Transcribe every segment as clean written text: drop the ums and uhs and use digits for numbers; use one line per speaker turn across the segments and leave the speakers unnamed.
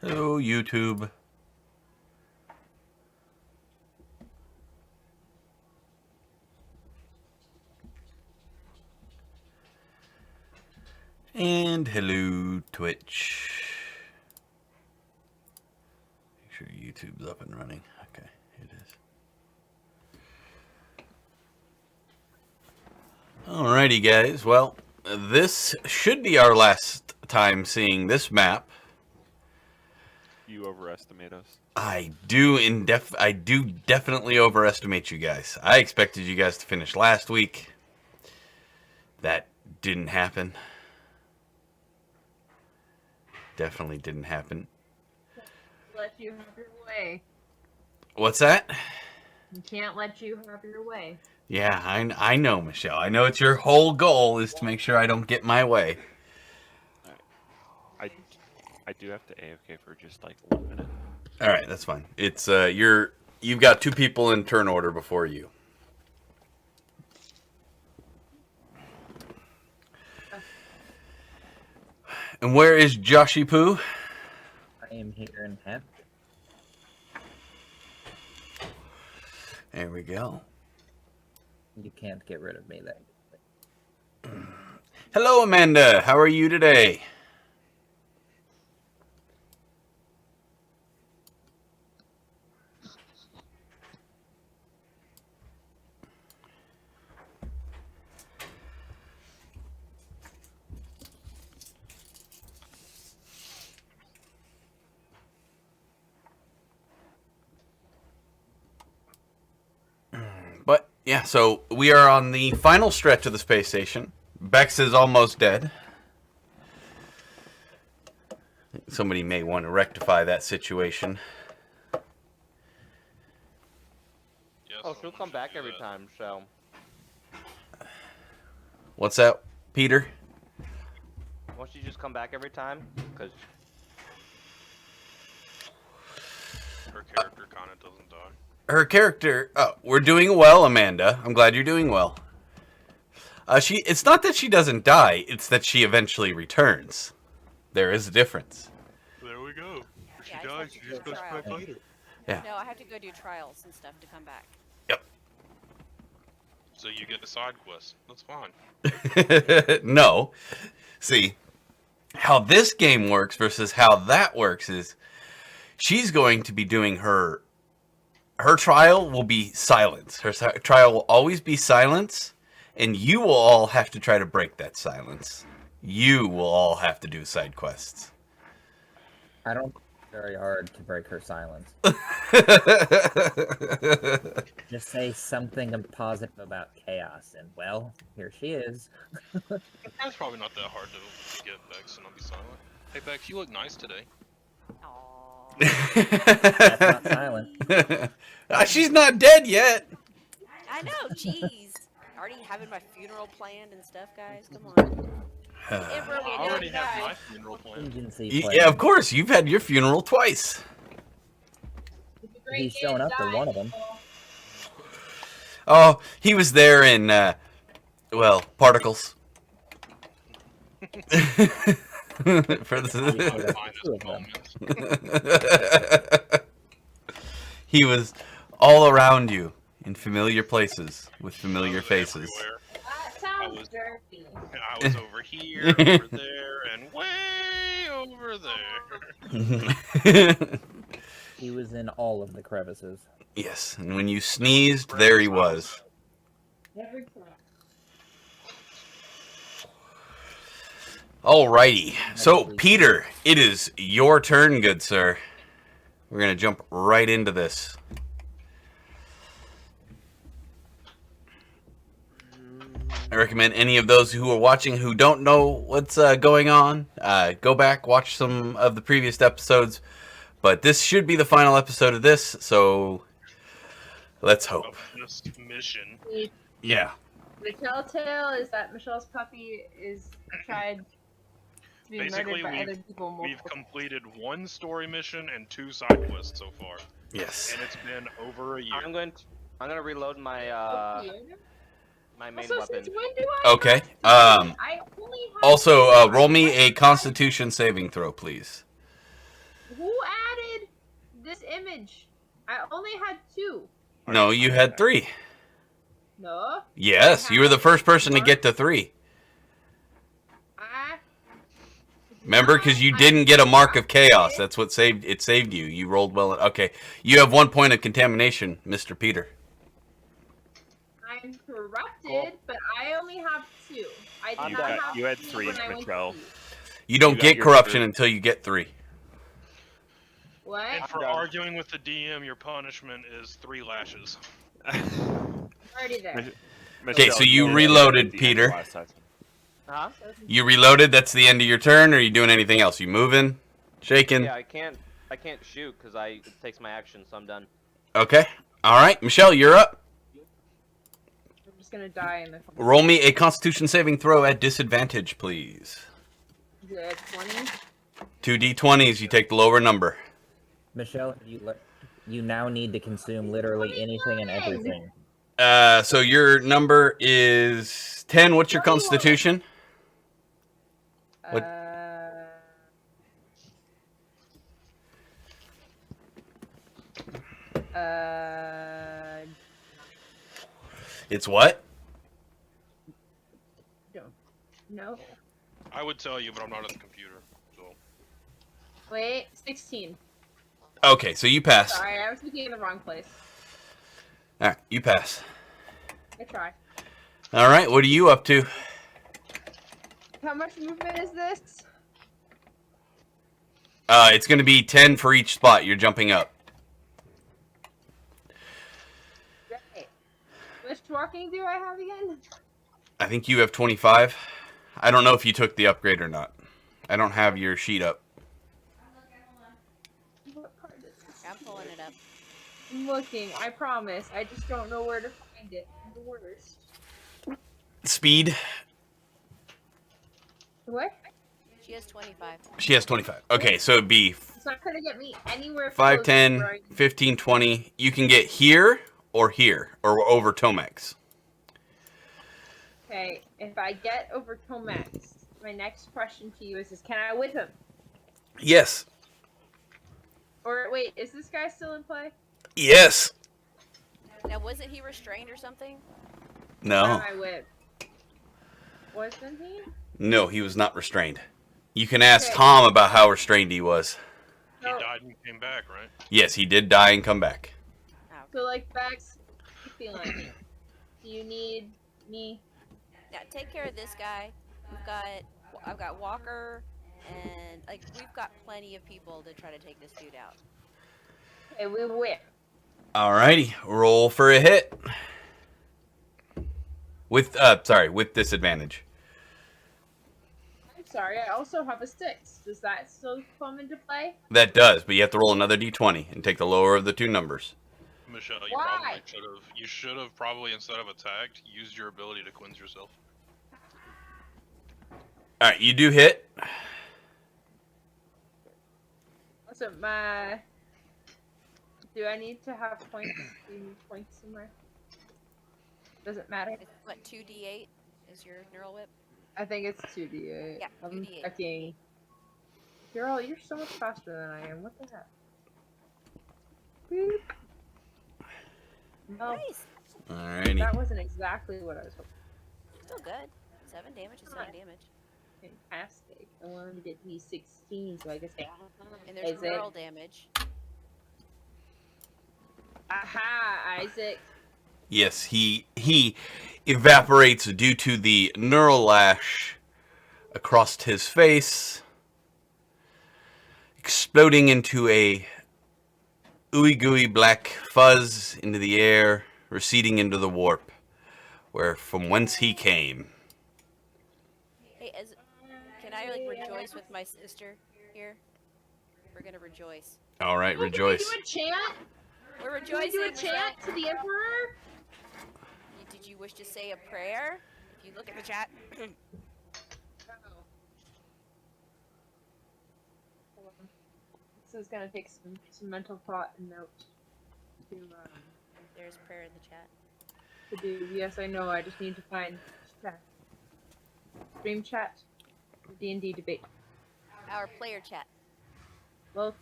Hello, YouTube. And hello, Twitch. Make sure YouTube's up and running. Okay, it is. Alrighty, guys. Well, this should be our last time seeing this map.
You overestimate us.
I do definitely overestimate you guys. I expected you guys to finish last week. That didn't happen. Definitely didn't happen.
Let you have your way.
What's that?
You can't let you have your way.
Yeah, I know, Michelle. I know it's your whole goal is to make sure I don't get my way.
I do have to AFK for just like 1 minute.
All right, that's fine. It's you've got two people in turn order before you. And where is Joshy Poo?
I am here in half.
There we go.
You can't get rid of me then.
Hello, Amanda. How are you today? But, yeah, so we are on the final stretch of the space station. Becks is almost dead. Somebody may want to rectify that situation.
Yes, oh, she'll come back every time, so...
What's that, Peter?
Won't she just come back every time? Because...
her character kind of doesn't die.
Her character... Oh, we're doing well, Amanda. I'm glad you're doing well. It's not that she doesn't die, it's that she eventually returns. There is a difference.
There we go. If she
Yeah,
dies, she just goes back later.
Yeah.
No, I have to go do trials and stuff to come back.
Yep.
So you get the side quest. That's fine.
No. See, how this game works versus how that works is she's going to be doing her trial will be silence. Her trial will always be silence, and you will all have to try to break that silence. You will all have to do side quests.
I don't very hard to break her silence. Just say something positive about chaos, and well, here she is.
It's probably not that hard to get Becks and I'll be silent. Hey Becks, you look nice today.
Aww.
That's not silent.
She's not dead yet.
I know, jeez. Already having my funeral planned and stuff, guys. Come on.
I already have my funeral plan.
Yeah, of course. You've had your funeral twice.
He's showing up for one of them.
Oh, he was there in, well, particles. For He was all around you in familiar places with familiar faces.
That sounds dirty.
I was over here, over there, and way over there.
He was in all of the crevices.
Yes, and when you sneezed, there he was.
Every time.
Alrighty, so Peter, it is your turn, good sir. We're gonna jump right into this. I recommend any of those who are watching who don't know what's going on, go back, watch some of the previous episodes. But this should be the final episode of this, so let's hope.
This mission.
Yeah.
The telltale is that Michelle's puppy is tried to be
Basically,
murdered by other people.
we've completed one story mission and 2 side quests so far.
Yes.
And it's been over a year.
I'm gonna reload my my main
Also,
weapon.
since when do I
Okay.
have to- I only have
Also, roll me a Constitution saving throw, please.
Who this image. I only had 2.
No, you had 3.
No.
Yes, you were the first person to get to 3.
I.
Remember, because you didn't get a mark of chaos. That's what saved you. You rolled well. Okay, you have 1 point of contamination, Mr. Peter.
I'm corrupted, but I only have 2. I did
You
not
got-
have
you had
3 when I went to
Michelle.
see.
You don't
You got
get
your
corruption
third.
until you get 3.
What?
And for
done.
arguing with the DM, your punishment is 3 lashes.
Already there.
Okay, so you
Michelle,
reloaded,
at the end
Peter.
last time.
Huh?
You reloaded. That's the end of your turn. Or are you doing anything else? You moving, shaking?
Yeah, I can't shoot because it takes my action, so I'm done.
Okay. All right, Michelle, you're up.
I'm just gonna die in the.
Roll me a Constitution saving throw at disadvantage, please.
Good 20.
2 d20s. You take the lower number.
Michelle, you now need to consume literally anything and everything.
So your number is 10. What's your Constitution? What? It's what?
No.
I would tell you, but I'm not at the computer. So
Wait, 16.
Okay, so you pass.
Sorry, I was looking in the wrong place.
All right, you pass.
I try.
All right, what are you up to?
How much movement is this?
It's going to be 10 for each spot. You're jumping up.
Right. How much walking do I have again?
I think you have 25. I don't know if you took the upgrade or not. I don't have your sheet up.
What part is this?
I'm pulling it up.
I'm looking, I promise. I just don't know where to find it. I'm the worst.
Speed.
What?
She has 25.
She has 25. Okay, so it'd be
It's not gonna get me anywhere
5,
close
10,
to where I-
15, 20. You can get here or over Tomex.
Okay, if I get over Tomax, my next question to you is can I whip him?
Yes.
Or wait, is this guy still in play?
Yes.
Now, wasn't he restrained or something?
No.
Not my whip. Wasn't he?
No, he was not restrained. You can ask
Okay.
Tom about how restrained he was.
he
So,
died and came back, right?
Yes, he did die and come back.
Oh.
so like Becks, how you feeling? Do you need me?
Now, take care of this guy. I've got Walker, and we've got plenty of people to try to take this dude out.
Okay, we whip.
Alrighty, roll for a hit. With disadvantage.
I'm sorry, I also have a 6. Does that still come into play?
That does, but you have to roll another d20 and take the lower of the 2 numbers.
Michelle,
Why?
you should have probably instead of attacked used your ability to cleanse yourself.
Alright, you do hit.
Also, my. Do I need to have points? Do you need points somewhere? Does it matter?
It's what, 2d8 is your neural whip?
I think it's 2d8.
Yeah,
I'm
2d8.
checking. Girl, you're so much faster than I am. What the heck? Boop. No,
Nice.
Alrighty.
that wasn't exactly what I was hoping.
Still good. 7 damage is 7 damage.
Fantastic. I wanted to get me 16, so I guess I.
And there's
Is it-
neural damage.
Aha, Isaac.
Yes, he evaporates due to the neural lash across his face, exploding into a ooey gooey black fuzz into the air, receding into the warp, from whence he came.
Hey, can I rejoice with my sister here? We're gonna rejoice.
All right, rejoice.
Can we do a chant?
We're
Can we
rejoicing.
do a chant to the Emperor?
Did you wish to say a prayer? If you look at the chat.
This is gonna take some mental thought and note to
There's prayer in the chat.
to do. Yes, I know. I just need to find chat. Stream chat. D&D debate.
Our player chat.
Well,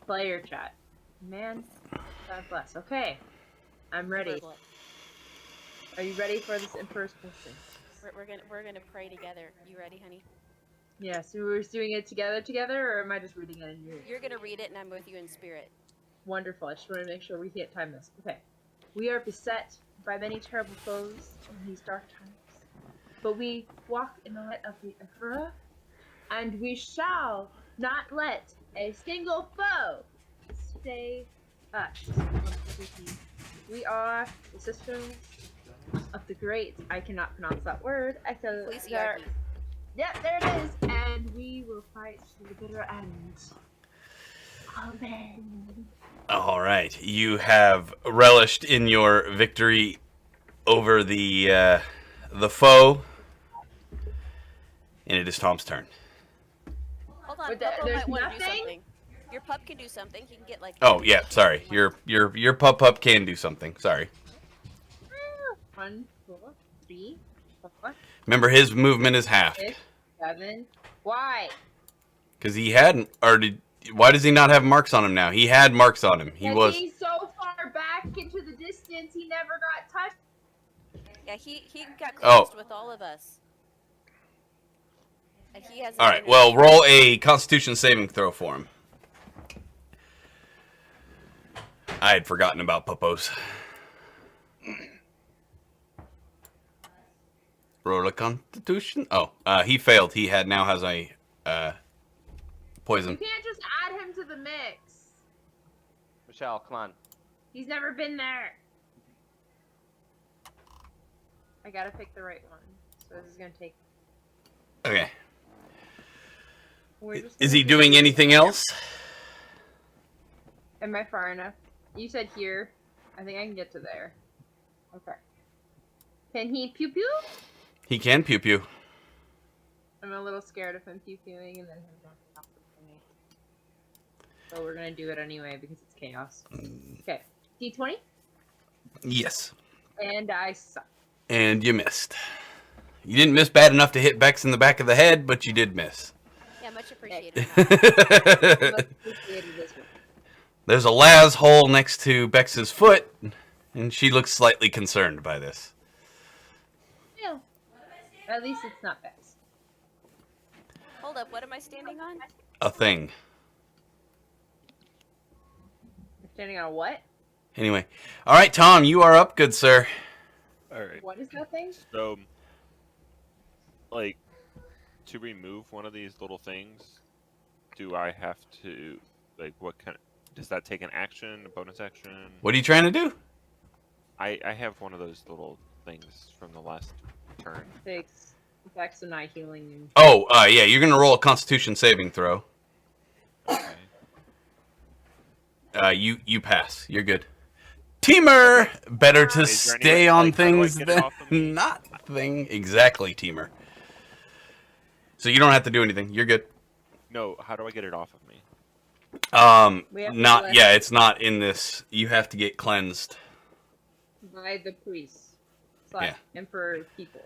player chat. Man, God bless. Okay, I'm ready.
Verbal.
Are you ready for this Emperor's question?
We're gonna pray together. You ready, honey?
Yeah, so we're doing it together, or am I just reading it in your ear?
You're gonna read it, and I'm with you in spirit.
Wonderful. I just want to make sure we can't time this. Okay. We are beset by many terrible foes in these dark times, but we walk in the light of the Emperor, and we shall not let a single foe stay us. We are the sisters of the great. I cannot pronounce that word.
Ecclesiarchy.
Yep, there it is. And we will fight to the bitter end. Amen.
All right, you have relished in your victory over the foe, and it is Tom's turn.
Hold on,
But
Puppo
there's
might want to do
nothing?
something. Your pup can do something. He can get like.
Oh yeah, sorry. Your pup can do something. Sorry.
1, 2, 3, 4,
Remember, his movement is half
6, 7. Why?
because he hadn't. Why does he not have marks on him now? He had marks on him. He was.
He's so far back into the distance, he never got touched.
Yeah, he got
Oh.
closed with all of us. And he has.
All right. Well, roll a Constitution saving throw for him. I had forgotten about Puppos. Roll a Constitution. Oh, he failed. He now has a
You
poison.
can't just add him to the mix.
Michelle, come on.
He's never been there. I gotta pick the right one. So this is gonna take.
Okay.
We're just
Is
gonna
he
do-
doing anything else?
Am I far enough? You said here. I think I can get to there. Okay. Can he pew pew?
He can pew pew.
I'm a little scared of him pew pewing and then him not stopping me. So we're gonna do it anyway because it's chaos. Okay. D20.
Yes.
And I suck.
And you missed. You didn't miss bad enough to hit Becks in the back of the head, but you did miss.
Yeah, much appreciated.
Most appreciated this one.
There's a Laz hole next to Bex's foot, and she looks slightly concerned by this.
Yeah. At least it's not Bex.
Hold up, what am I standing on?
A thing.
You're standing on what?
Anyway. All right, Tom, you are up, good sir.
All right.
What is that thing?
So, like, to remove one of these little things, do I have to, like, what kind of, does that take an action, a bonus action?
What are you trying to do?
I have one of those little things from the last turn.
Takes Bex and I healing you.
Oh, yeah, you're going to roll a Constitution saving throw.
Okay.
You pass. You're good. Teamer! Better to
Is there any
stay
way-
on
like, how do I
things
get it off of me?
than not thing. Exactly, Teamer. So you don't have to do anything. You're good.
No, how do I get it off of me?
We have to
Not,
let-
yeah, it's not in this. You have to get cleansed.
By the priest.
Yeah.
/ Emperor people.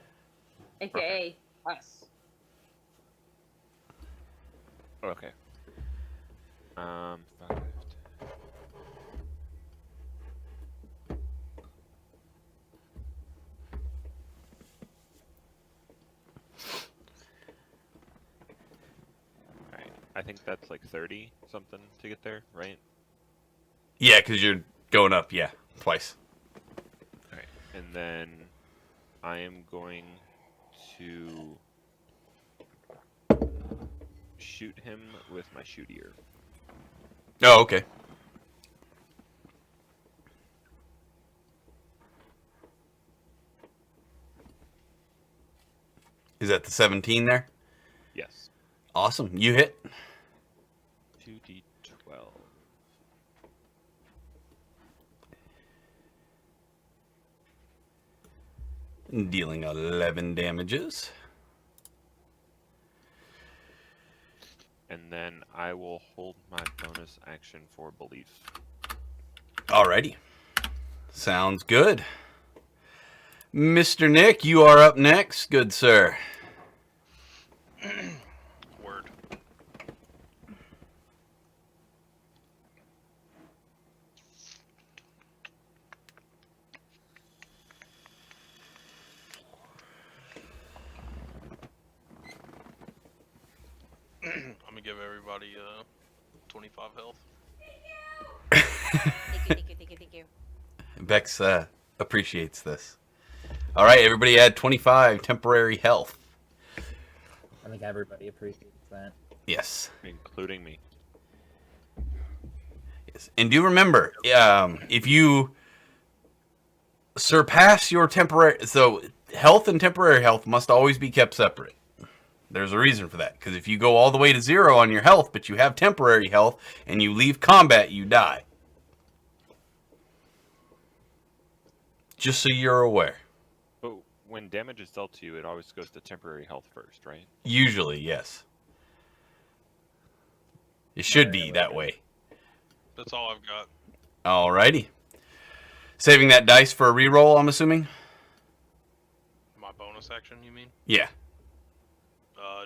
AKA us.
Okay. 5. Alright, I think that's like 30 something to get there, right?
Yeah, because you're going up, yeah, twice.
Alright, and then I am going to shoot him with my shootier.
Oh, okay. Is that the 17 there?
Yes.
Awesome. You hit.
2d12.
Dealing 11 damages.
And then I will hold my bonus action for belief.
Alrighty. Sounds good. Mr. Nick, you are up next, good sir.
Word. I'm gonna give everybody 25 health.
Thank you.
Bex appreciates this. All right, everybody add 25 temporary health.
I think everybody appreciates that.
Yes.
Including me.
Yes. And do remember, if you surpass your temporary... So, health and temporary health must always be kept separate. There's a reason for that. Because if you go all the way to 0 on your health, but you have temporary health, and you leave combat, you die. Just so you're aware.
But when damage is dealt to you, it always goes to temporary health first, right?
Usually, yes. It should be that way.
That's all I've got.
Alrighty. Saving that dice for a reroll, I'm assuming?
My bonus action, you mean?
Yeah.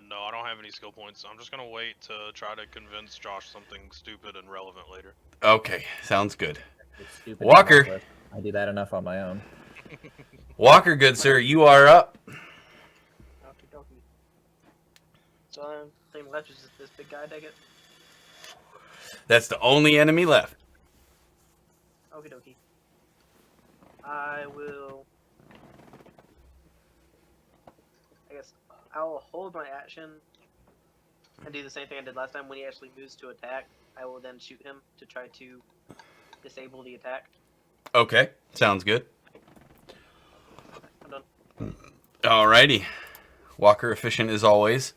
No, I don't have any skill points. I'm just gonna wait to try to convince Josh something stupid and relevant later.
Okay, sounds good.
It's stupid.
Walker.
But I do that enough on my own.
Walker, good sir, you are up.
Okie dokie. So thing left is just this big guy, take it.
That's the only enemy left.
Okie dokie. I will. I guess I'll hold my action and do the same thing I did last time when he actually moves to attack. I will then shoot him to try to disable the attack.
Okay, sounds good.
I'm done.
Alrighty. Walker, efficient as always.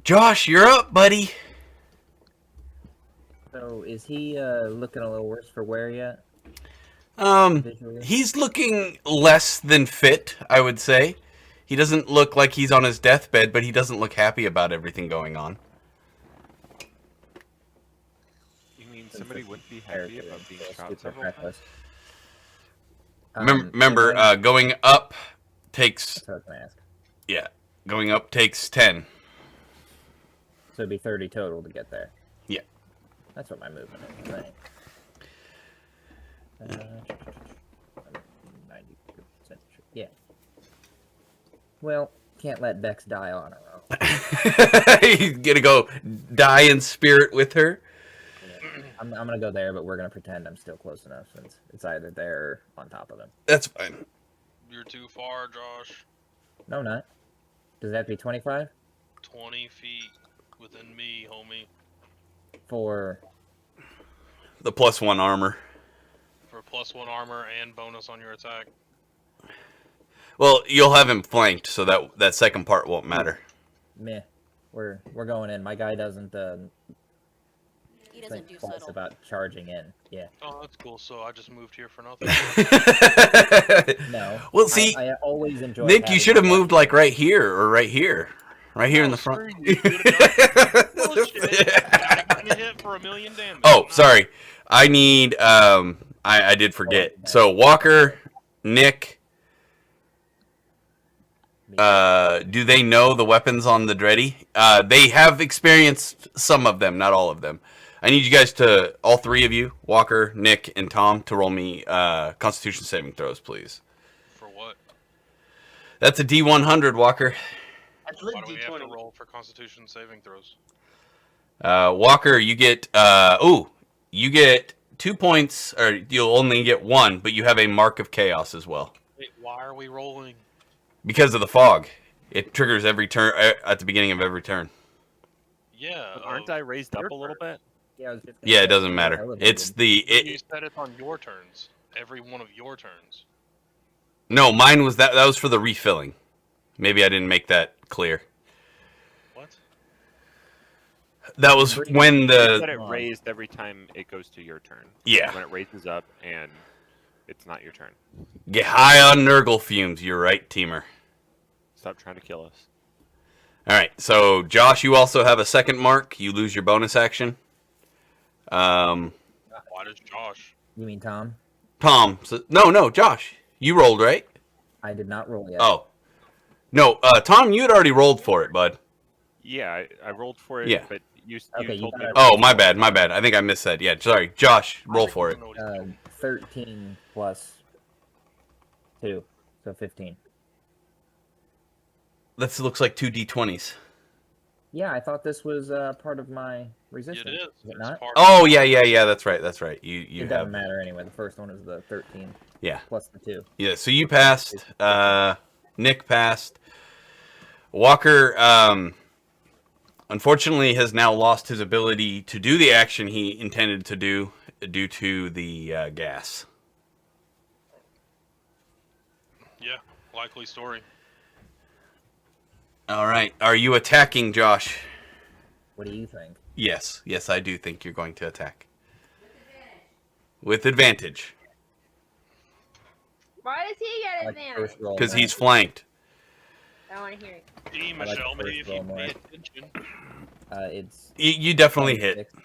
Josh, you're up, buddy.
So is he looking a little worse for wear yet? Visually?
He's looking less than fit, I would say. He doesn't look like he's on his deathbed, but he doesn't look happy about everything going on.
You mean somebody wouldn't be happy about being shot several times?
Remember, going up takes...
That's what I was gonna ask.
Yeah, going up takes 10.
So it'd be 30 total to get there.
Yeah.
That's what my movement is, I think. 90%. Yeah. Well, can't let Becks die on her own.
He's gonna go die in spirit with her.
I'm gonna go there, but we're gonna pretend I'm still close enough since it's either there or on top of him.
That's fine.
You're too far, Josh.
No, not. Does it have to be 25?
20 feet within me, homie.
For
The +1 armor.
For +1 armor and bonus on your attack.
Well, you'll have him flanked, so that second part won't matter.
meh. We're going in. My guy doesn't
He doesn't do
think twice
subtle.
about charging in. Yeah.
Oh, that's cool. So I just moved here for nothing.
No.
Well, see,
I always enjoy.
Nick, you
having
should have
my
moved
guy-
like right here or right here. Right here in the front.
Bullshit. I got hit for 1,000,000 damage.
Oh, sorry. I need I did forget. So Walker, Nick, do they know the weapons on the Dreddy? They have experienced some of them, not all of them. I need you guys to, all three of you, Walker, Nick, and Tom, to roll me Constitution saving throws, please.
For what?
That's a D100, Walker.
That's lit
Why do we have to
D20.
roll for Constitution saving throws?
Walker, you get you get 2 points, or you'll only get 1, but you have a mark of chaos as well.
Wait, why are we rolling?
Because of the fog. It triggers every turn at the beginning of every turn.
Yeah.
But aren't I raised up a little bit?
Yeah, I was just gonna
Yeah,
say,
it doesn't
you're
matter.
elevated.
It's the
You said it's on your turns. Every one of your turns.
No, mine was that was for the refilling. Maybe I didn't make that clear.
What?
That was when
You said
the
it raised every time it goes to your turn.
yeah.
When it raises up and it's not your turn.
Get high on Nurgle fumes. You're right, teamer.
Stop trying to kill us.
All right. So Josh, you also have a second mark. You lose your bonus action.
Why does Josh?
You mean Tom?
Tom. So, no, Josh. You rolled, right?
I did not roll yet.
Oh. No, Tom, you had already rolled for it, bud.
Yeah, I rolled for it,
Yeah.
but you
Okay, you
told me.
got it.
Oh, my bad. I think I missaid. Yeah, sorry. Josh, roll for it.
13 plus 2, so 15.
That looks like 2 D20s.
Yeah, I thought this was part of my resistance.
It is.
Is it
It's
not?
part
Oh yeah. That's right. You
It
have
doesn't matter anyway. The first one is the 13
yeah.
plus the 2.
Yeah, so you passed. Nick passed. Walker, unfortunately, has now lost his ability to do the action he intended to do due to the gas.
Yeah, likely story.
All right. Are you attacking, Josh?
What do you think?
Yes, I do think you're going to attack. With advantage.
Why does he
I
get
like the
advantage?
first roll
Because
more.
he's flanked.
I want to hear it.
Gee,
I like
Michelle,
the
maybe
first
if
roll
you
more.
pay attention.
It's
You definitely
26.
hit.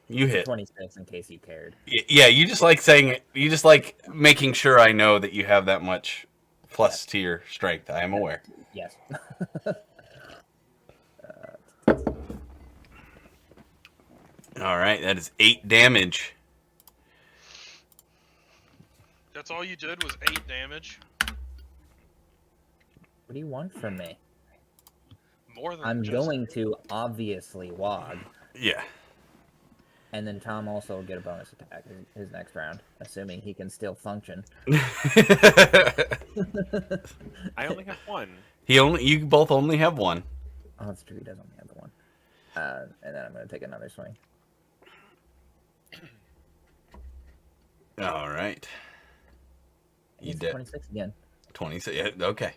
You hit.
26 in case you cared.
Yeah, you just like saying it. You just like making sure I know that you have that much plus to your strength. I am aware.
Yes.
All right, that is 8 damage.
That's all you did was 8 damage.
What do you want from me?
More than
I'm
just...
going to obviously wog,
Yeah.
and then Tom also will get a bonus attack his next round, assuming he can still function.
I only have one.
You both only have one.
Oh, that's true. He does only have the one. And then I'm going to take another swing.
All right. You
It's
did
26 again.
26. Yeah, okay.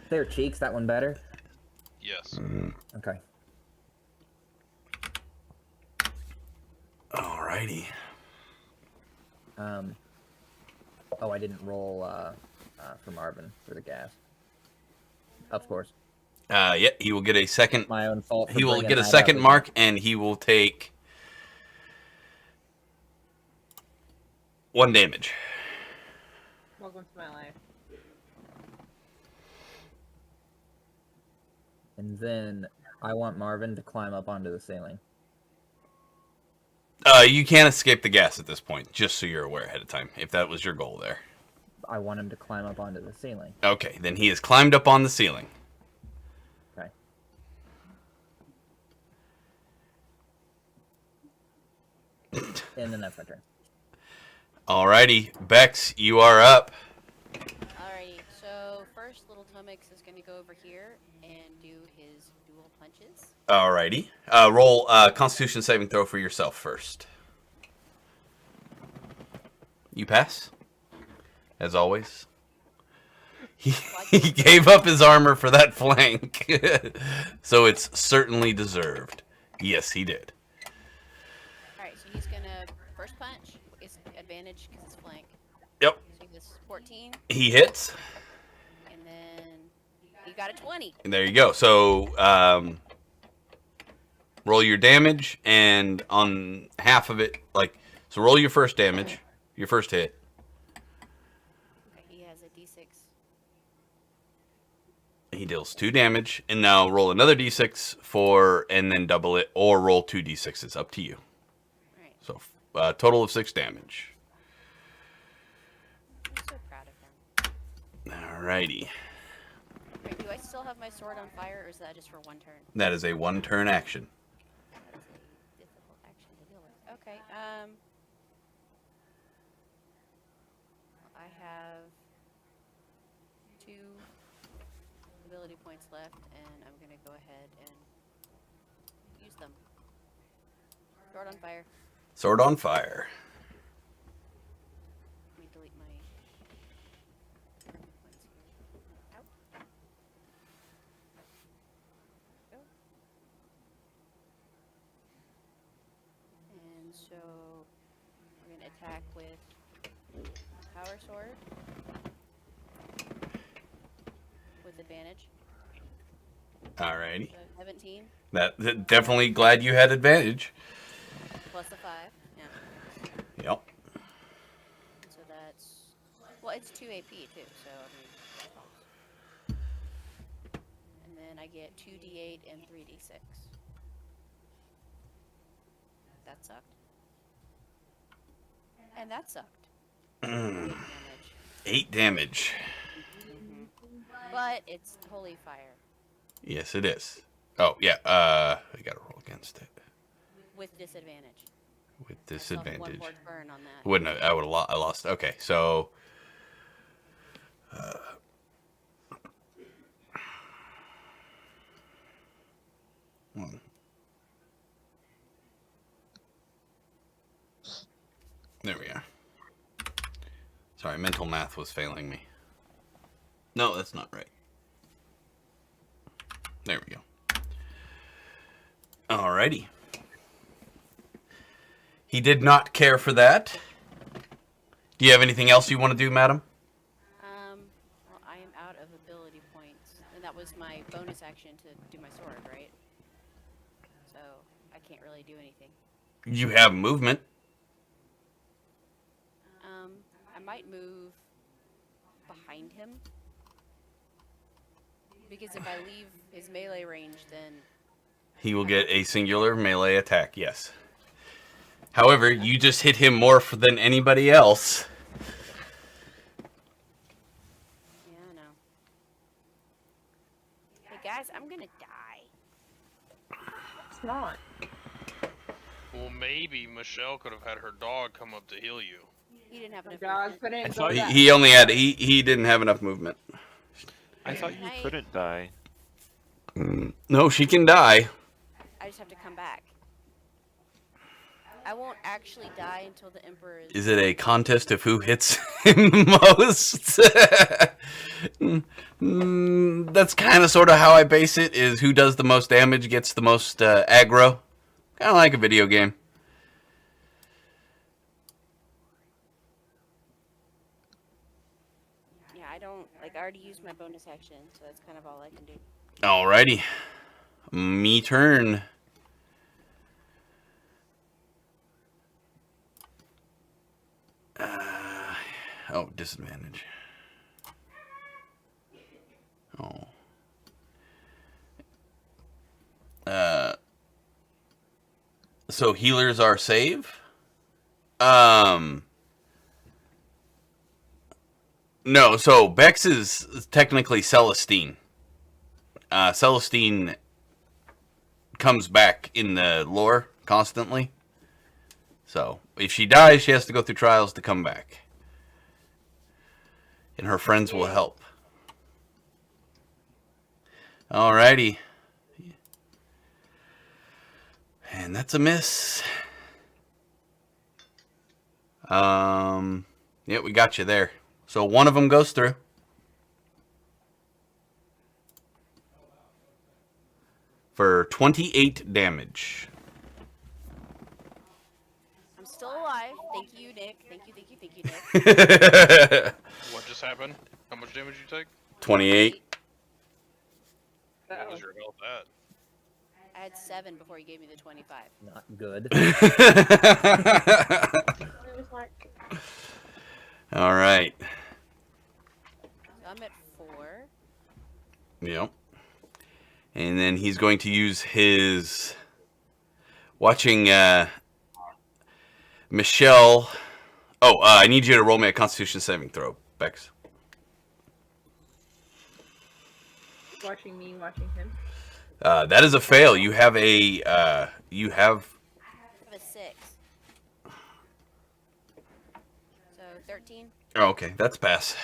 There, cheeks. That one better.
Yes.
Okay.
All righty.
Oh, I didn't roll for Marvin for the gas. Of course.
Yeah, he will get a second.
My own fault. For
He will
bringing
get a
that
second
up.
mark, and he will take 1 damage.
Welcome to my life.
And then I want Marvin to climb up onto the ceiling.
You can't escape the gas at this point, just so you're aware ahead of time, if that was your goal there.
I want him to climb up onto the ceiling.
Okay, then he has climbed up on the ceiling.
Okay. And then that's my turn.
Alrighty, Becks, you are up.
Alrighty, so first Little Tomix is going to go over here and do his dual punches.
Alrighty. Roll Constitution saving throw for yourself first. You pass, as always. He gave up his armor for that flank, so it's certainly deserved. Yes, he did.
Alright, so he's going to first punch. It's advantage because it's flank.
Yep,
So he does 14,
he hits.
and then he got a 20.
And there you go. So roll your damage, and on half of it, so roll your first damage, your first hit.
Okay, he has a d6.
He deals 2 damage, and now roll another d6 and then double it, or roll 2 d6s. Up to you.
Alright,
So total of 6 damage.
I'm so proud of him.
Alrighty.
Wait, do I still have my sword on fire, or is that just for one turn?
That is a 1-turn action.
That is a difficult action to deal with. Okay, I have 2 ability points left, and I'm gonna go ahead and use them. Sword on fire.
Sword on fire.
Let me delete my points here. Ow. Go. And so we're gonna attack with power sword with advantage.
Alrighty.
So 17
That definitely glad you had advantage.
plus a 5. Yeah.
Yep.
So that's, well, it's 2 AP too. So I mean, that helps. And then I get 2d8 and 3d6. That sucked. And that sucked. 8 damage.
8 damage.
But it's holy fire.
Yes, it is. Oh, yeah. I gotta roll against it.
With disadvantage.
With
I still have one
disadvantage.
more burn on that.
Wouldn't have, I would have I lost. Okay, so. There we are. Sorry, mental math was failing me. No, that's not right. There we go. Alrighty. He did not care for that. Do you have anything else you want to do, madam?
Well, I am out of ability points, and that was my bonus action to do my sword, right? So I can't really do anything.
You have movement.
I might move behind him, because if I leave his melee range, then
He will get a singular melee attack, yes. However, you just hit him more than anybody else.
yeah, I know. Hey guys, I'm gonna die.
It's not.
Well, maybe Michelle could have had her dog come up to heal you.
He didn't have enough.
God,
movement.
couldn't
thought
go
you-
that.
He only had he didn't have enough movement.
I thought you
I-
couldn't die.
No, she can die.
I just have to come back. I won't actually die until the Emperor is.
Is it a contest of who hits him the most? That's kind of sort of how I base it, is who does the most damage gets the most aggro. Kind of like a video game.
Yeah, I don't like. I already used my bonus action, so that's kind of all I can do.
Alrighty. Me turn. Oh, disadvantage. Oh. So healers are save? No, so Becks is technically Celestine. Celestine comes back in the lore constantly. So, if she dies, she has to go through trials to come back. And her friends will help. Alrighty. And that's a miss. Yeah, we got you there. So one of them goes through. For 28 damage.
I'm still alive. Thank you, Nick. Thank you, Nick.
What just happened? How much damage you take?
28.
What was your health at?
I had 7 before you gave me the 25.
Not good.
It was like,
All right.
So I'm at 4.
Yep. And then he's going to use his watching Michelle. Oh, I need you to roll me a Constitution saving throw, Becks.
watching me, watching him.
That is a fail. You have a you have
I have a 6. So 13.
oh, okay, that's pass.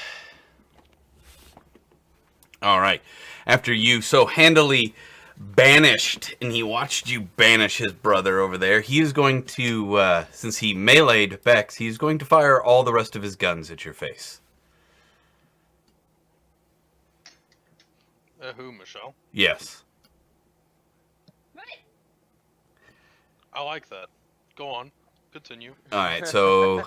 All right. After you so handily banished, and he watched you banish his brother over there, he is going to, since he meleeed Becks, he's going to fire all the rest of his guns at your face.
Who, Michelle?
Yes.
I like that. Go on. Continue.
All right, so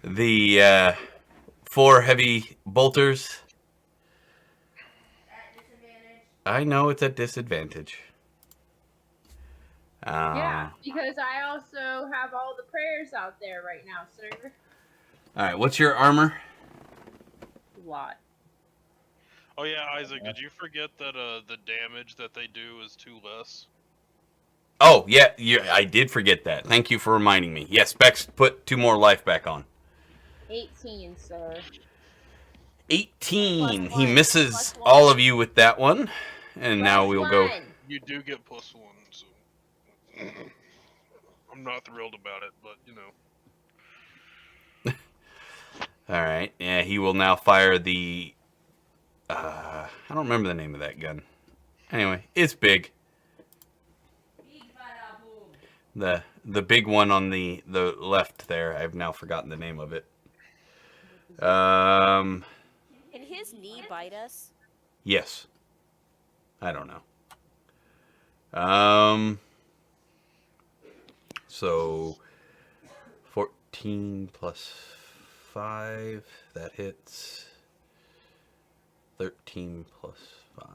the 4 heavy bolters. I know it's at disadvantage.
Yeah, because I also have all the prayers out there right now, sir.
All right, what's your armor?
A lot.
Oh yeah, Isaac, did you forget that the damage that they do is 2 less?
Oh, yeah, I did forget that. Thank you for reminding me. Yes, Becks put 2 more life back on.
18, sir.
18.
Plus
He
one.
misses
Plus one.
all of you with that one. And now we'll go.
You do get +1, so I'm not thrilled about it, but you know.
All right. Yeah, he will now fire the. I don't remember the name of that gun. Anyway, it's big. The big one on the left there. I've now forgotten the name of it.
Can his knee bite us?
Yes. I don't know. So 14 plus 5, that hits. 13 plus 5,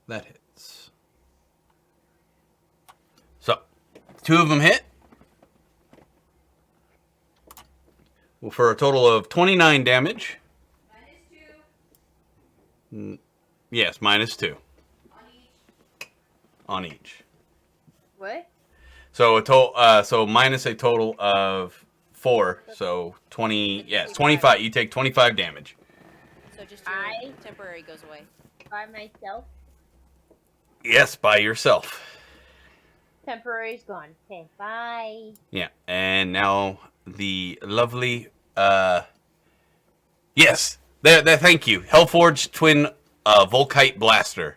that hits. So 2 of them hit. Well, for a total of 29 damage. Yes, -2. On each.
What?
So so minus a total of 4. So 20. Yes, 25. You take 25 damage.
So just your temporary goes away.
By myself?
Yes, by yourself.
Temporary's gone. Okay, bye.
Yeah, and now the lovely. Yes, there. Thank you, Hellforged Twin Volkite Blaster.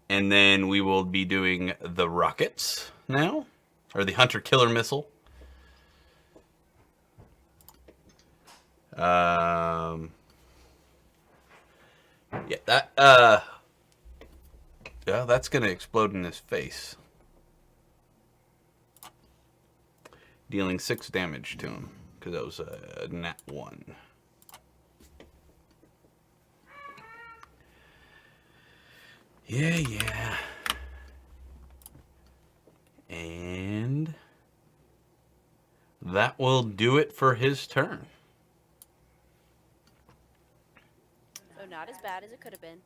And then we will be doing the rockets now, or the Hunter Killer Missile. Yeah, that's gonna explode in his face, dealing 6 damage to him because that was a nat 1. Yeah. And that will do it for his turn.
So not as bad as it could have been.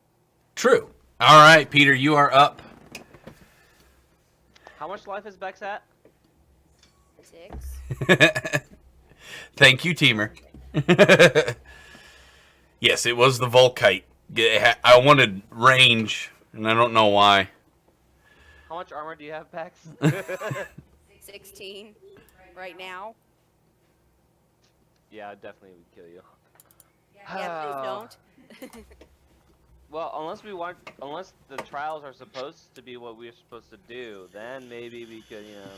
True. All right, Peter, you are up.
How much life is Becks at?
6.
Thank you, Teamer. Yes, it was the Volkite. I wanted range, and I don't know why.
How much armor do you have, Becks?
16 right now.
Yeah, it definitely would kill you.
Yeah, please don't.
Well, unless the trials are supposed to be what we're supposed to do, then maybe we could, you know.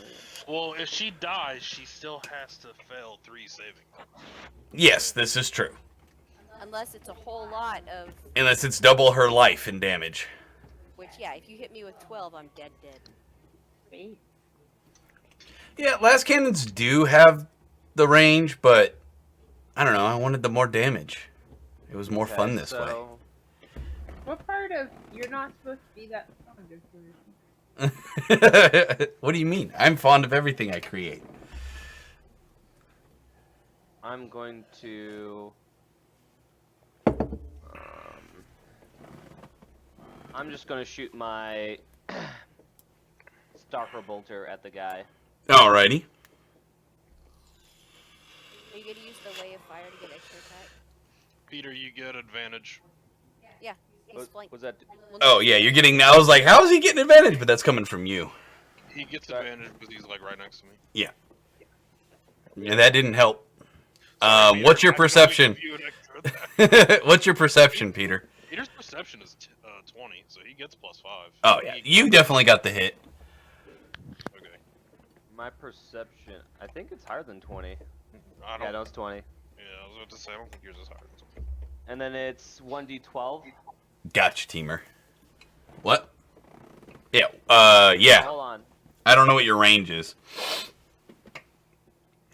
Well, if she dies, she still has to fail 3 saving.
Yes, this is true.
Unless it's a whole lot of...
Unless it's double her life in damage.
Which, yeah, if you hit me with 12, I'm dead.
Yeah, last cannons do have the range, but I don't know. I wanted the more damage. It was more fun this way.
What part of you're not supposed to be that fond of her?
What do you mean? I'm fond of everything I create.
I'm going to... I'm just going to shoot my Stalker Bolter at the guy.
Alrighty.
Are you going to use the Way of Fire to get extra attack?
Peter, you get advantage.
Yeah, he's flanked.
Was that...
Oh, yeah, you're getting... I was like, how is he getting advantage? But that's coming from you.
He gets advantage because he's like right next to me.
Yeah. Yeah, that didn't help.
Sorry,
What's your
Peter, I can only
perception?
give you an extra-
What's your perception, Peter?
Peter's perception is 20, so he gets +5.
Oh, yeah. You definitely got the hit.
Okay.
My perception... I think it's higher than 20.
I don't.
Yeah, no, it's 20.
Yeah, I was about to say I don't think yours is higher than 20.
And then it's 1d12.
Gotcha, Teamer. What? Yeah, yeah.
Hold on.
I don't know what your range is.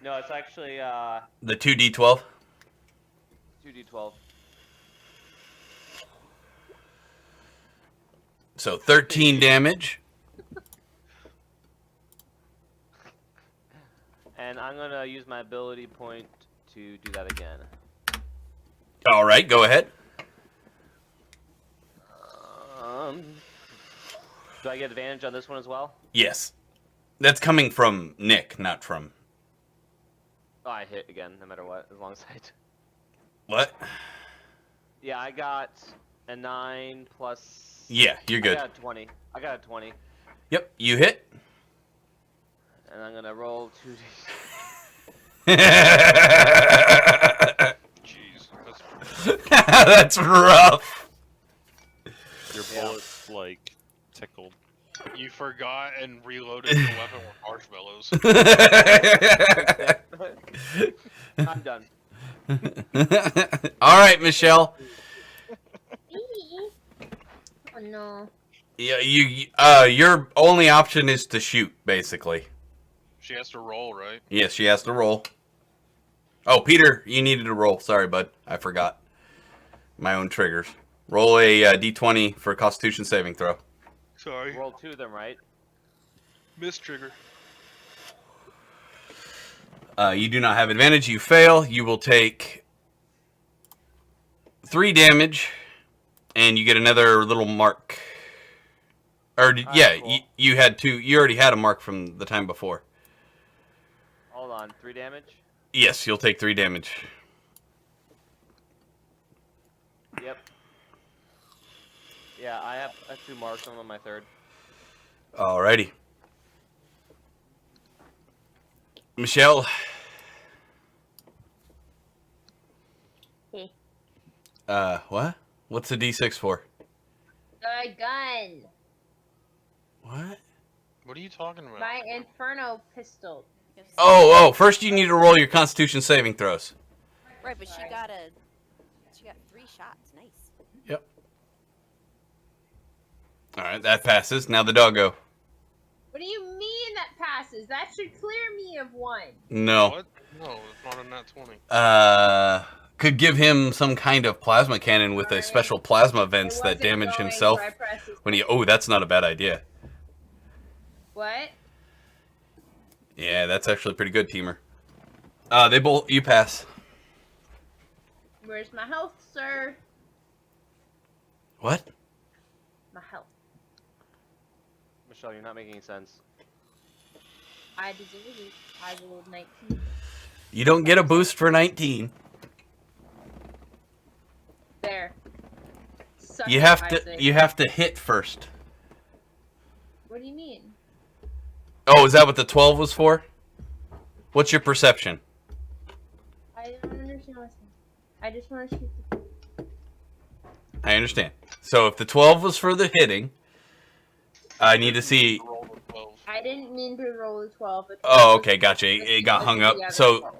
No, it's actually
The 2d12?
2d12.
So 13 damage.
And I'm gonna use my ability point to do that again.
All right, go ahead.
Do I get advantage on this one as well?
Yes. That's coming from Nick, not from...
Oh, I hit again, no matter what, as long as I...
What?
Yeah, I got a 9 plus...
Yeah, you're good.
I got a 20. I got a 20.
Yep, you hit.
And I'm gonna roll 2d.
Jeez.
That's rough.
Your bullets like tickled.
You forgot and reloaded the weapon with marshmallows.
I'm done.
All right, Michelle.
Oh no.
Yeah, your only option is to shoot, basically.
She has to roll, right?
Yes, she has to roll. Oh, Peter, you needed to roll. Sorry, bud. I forgot. My own triggers. Roll a d20 for a Constitution saving throw.
Sorry.
Roll 2 of them, right?
Miss trigger.
You do not have advantage. You fail. You will take 3 damage, and you get another little mark. Or yeah,
cool.
you had 2. You already had a mark from the time before.
Hold on, 3 damage?
Yes, you'll take 3 damage.
Yep. Yeah, I have 2 marks. I'm on my 3rd.
Alrighty. Michelle.
Hey.
What? What's a D6 for?
A gun.
What?
What are you talking about?
My Inferno pistol.
Oh, first you need to roll your Constitution saving throws.
Right, but she got 3 shots. Nice.
Yep. Alright, that passes. Now the doggo.
What do you mean that passes? That should clear me of 1.
No.
What? No, it's not a nat 20.
Could give him some kind of plasma cannon with a special plasma vents that damage himself when he... Oh, that's not a bad idea.
What?
Yeah, that's actually pretty good, Teamer. They both... You pass.
Where's my health, sir?
What?
My health.
Michelle, you're not making sense.
I deserve it. I rolled 19.
You don't get a boost for 19.
There. Suck
You
it,
have
Isaac.
to... You have to hit first.
What do you mean?
Oh, is that what the 12 was for? What's your perception?
I don't understand what's I just want to shoot the...
I understand. So if the 12 was for the hitting, I need to see...
Roll the 12.
I didn't mean to roll a 12. But
Oh, okay, gotcha. It got hung up.
Yeah,
So
that's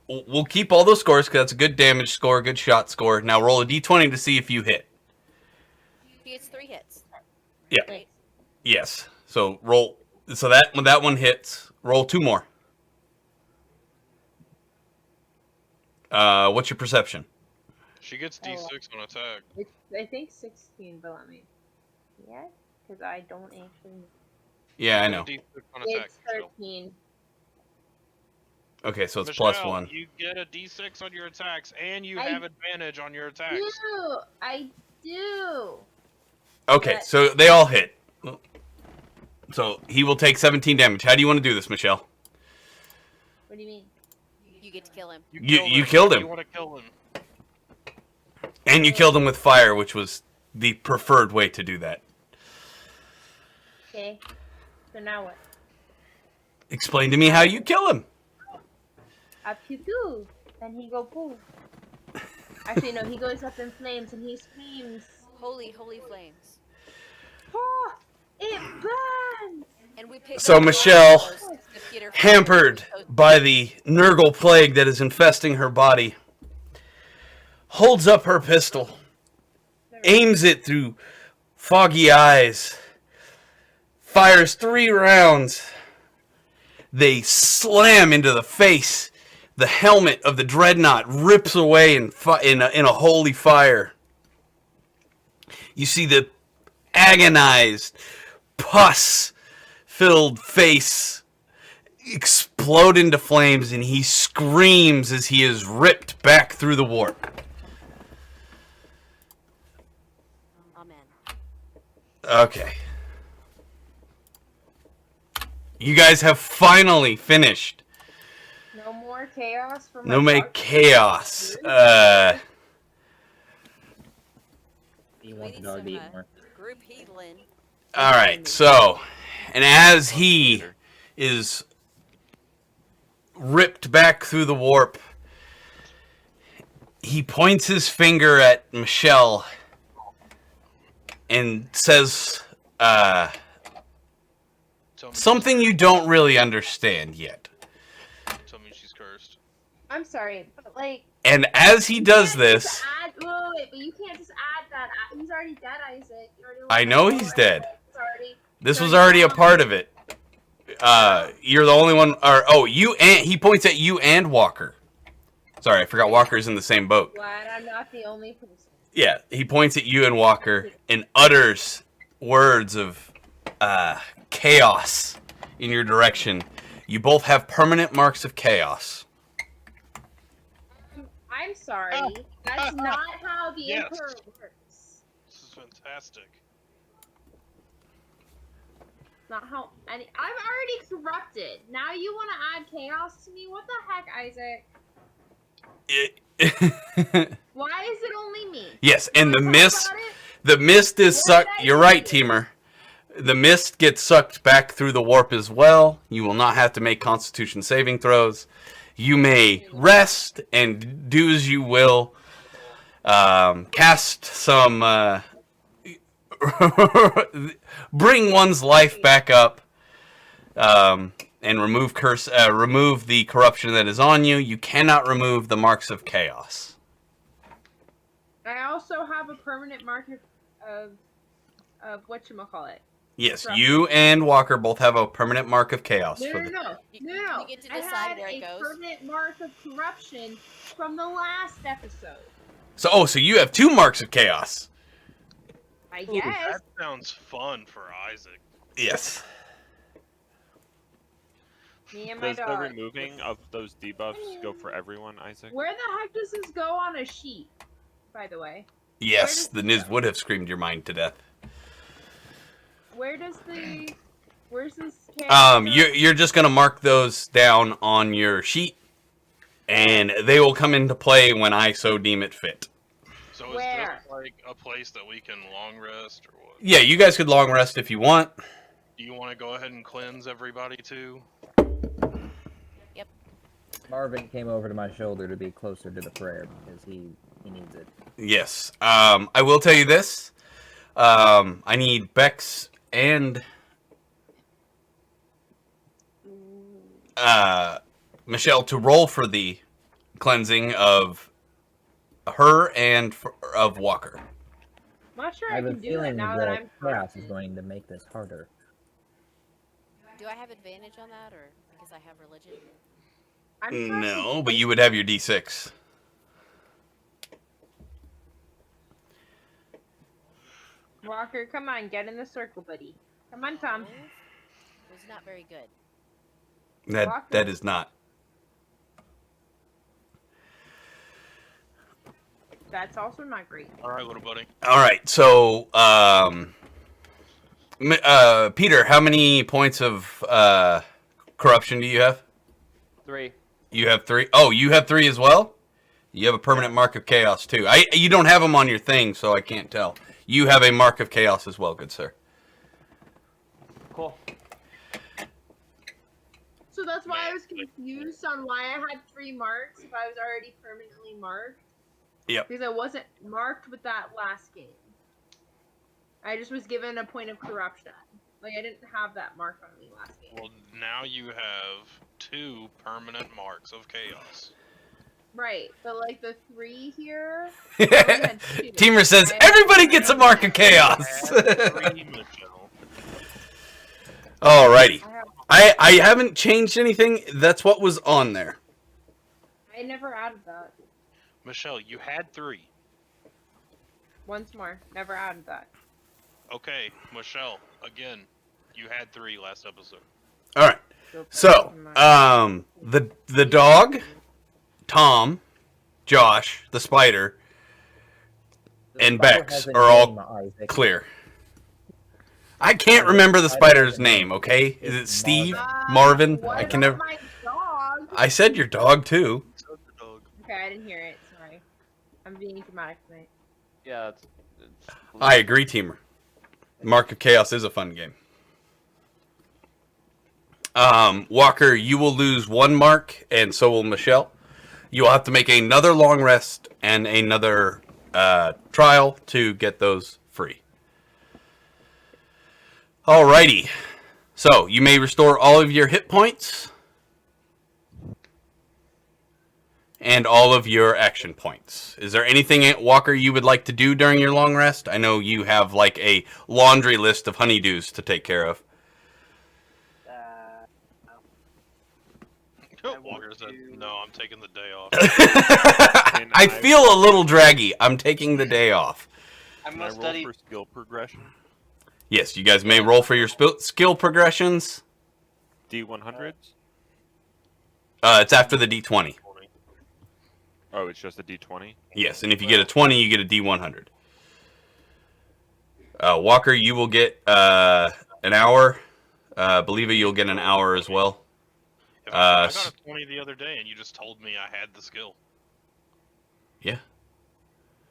all.
we'll keep all those scores because that's a good damage score, good shot score. Now roll a d20 to see if you hit.
He gets 3 hits.
Yeah.
Right?
Yes. So roll. So that one hits. Roll 2 more. What's your perception?
She gets D6 on attack.
It's, I think 16, but let me... Yeah? Because I don't actually...
Yeah, I know.
D6 on attack.
It's
Michelle.
13.
Okay, so it's
Michelle,
plus 1.
You get a D6 on your attacks, and you
I
have advantage on your attacks.
I do!
Okay, so they all hit. So he will take 17 damage. How do you want to do this, Michelle?
What do you mean?
You get to kill him.
You killed him.
You want to kill him.
And you killed him with fire, which was the preferred way to do that.
Okay. So now what?
Explain to me how you kill him.
I pew pew. And he go poo. Actually, no, he goes up in flames and he screams.
Holy flames.
Oh, it burns!
And we pick
So
up
Michelle,
the Peter
hampered by the Nurgle plague that is infesting her body, holds up her pistol, aims it through foggy eyes, fires 3 rounds. They slam into the face. The helmet of the dreadnought rips away in a holy fire. You see the agonized, pus-filled face explode into flames, and he screams as he is ripped back through the warp.
Amen.
Okay. You guys have finally finished.
No more chaos for my
No more
dog.
chaos.
You
We
want the
need
dog
some
to eat more.
group healing.
All right, so, and as he is ripped back through the warp, he points his finger at Michelle and says
Tell me
something you don't really understand yet.
Tell me she's cursed.
I'm sorry, but like.
And as he does
you can't
this,
just add, wait, but you can't just add that. He's already dead, Isaac. You already
I know he's dead.
It's already,
this was already a part of it. You're the only one, you and he points at you and Walker. Sorry, I forgot Walker's in the same boat.
Glad I'm not the only person.
Yeah, he points at you and Walker and utters words of chaos in your direction. You both have permanent marks of chaos.
I'm sorry. That's not how the
Yes.
Emperor works.
This is fantastic.
Not how. I'm already corrupted. Now you want to add chaos to me? What the heck, Isaac? Why is it only me?
Yes, and the
Wanna talk
mist,
about it?
the mist is
What
sucked.
did I
You're right,
do?
Teamer. The mist gets sucked back through the warp as well. You will not have to make Constitution saving throws. You may rest and do as you will. Cast some. Bring one's life back up. And remove remove the corruption that is on you. You cannot remove the marks of chaos.
I also have a permanent marker of whatchamacallit.
Yes,
Corruption.
you and Walker both have a permanent mark of chaos.
No,
for
no,
the-
no,
You-
no, no.
you get to
I
decide
had
where it
a
goes.
permanent mark of corruption from the last episode.
So you have 2 marks of chaos.
I
Ooh,
guess.
that sounds fun for Isaac.
Yes.
Me and my
Does the
dog.
removing of those debuffs go for everyone, Isaac?
Where the heck does this go on a sheet? By the way,
Yes, the Niz would have screamed your mind to death.
where's this? Chaos go?
You're just gonna mark those down on your sheet, and they will come into play when I so deem it fit.
So is
Where?
this like a place that we can long rest or what?
Yeah, you guys could long rest if you want.
Do you want to go ahead and cleanse everybody too?
Marvin came over to my shoulder to be closer to the prayer because he needs it.
Yes. I will tell you this. I need Becks and Michelle to roll for the cleansing of her and of Walker.
I'm not sure
I
I
have a
can do it
feeling
now that
that
I'm
chaos
corrupted.
is going to make this harder.
Do I have advantage on that, or because I have religion?
I'm corrupted.
No, but you would have your D6.
Walker, come on, get in the circle, buddy. Come on, Tom.
It was not very good.
That is not.
That's also not great.
All right, little buddy.
All right. So, Peter, how many points of corruption do you have?
3.
You have 3. Oh, you have 3 as well? You have a permanent mark of chaos too. You don't have them on your thing, so I can't tell. You have a mark of chaos as well, good sir.
Cool.
So that's why I was confused on why I had 3 marks if I was already permanently marked.
Yep.
Because I wasn't marked with that last game. I just was given a point of corruption. Like, I didn't have that mark on me last game.
Well, now you have 2 permanent marks of chaos.
Right, but like the 3 here. I only had 2.
Teamer says,
I-
everybody gets a mark of chaos.
Three, Michelle.
Alrighty.
I have-
I haven't changed anything. That's what was on there.
I never added that.
Michelle, you had 3.
Once more, never added that.
Okay, Michelle, again, you had 3 last episode.
Alright. So, the dog, Tom, Josh, the spider,
The
and
spider
Becks
has a
are all
name, Isaac.
clear. I can't remember the spider's name. Okay, is it Steve? Marvin?
What
I can
about
never.
my dog?
I said your dog too.
So the dog.
Okay, I didn't hear it. Sorry. I'm being dramatic tonight.
Yeah, it's
I agree, Teamer. Mark of Chaos is a fun game. Walker, you will lose 1 mark, and so will Michelle. You will have to make another long rest and another trial to get those free. Alrighty. So, you may restore all of your hit points and all of your action points. Is there anything, Walker, you would like to do during your long rest? I know you have like a laundry list of honeydews to take care of.
Walker said, "No, I'm taking the day off."
I feel a little draggy. I'm taking the day off.
I'm
Can I
gonna
roll
study.
for skill progression?
Yes, you guys may roll for your skill progressions.
D100s?
It's after the D20.
Oh, it's just a D20?
Yes, and if you get a 20, you get a D100. Walker, you will get an hour. Believer, you'll get an hour as well.
I got a 20 the other day, and you just told me I had the skill.
Yeah.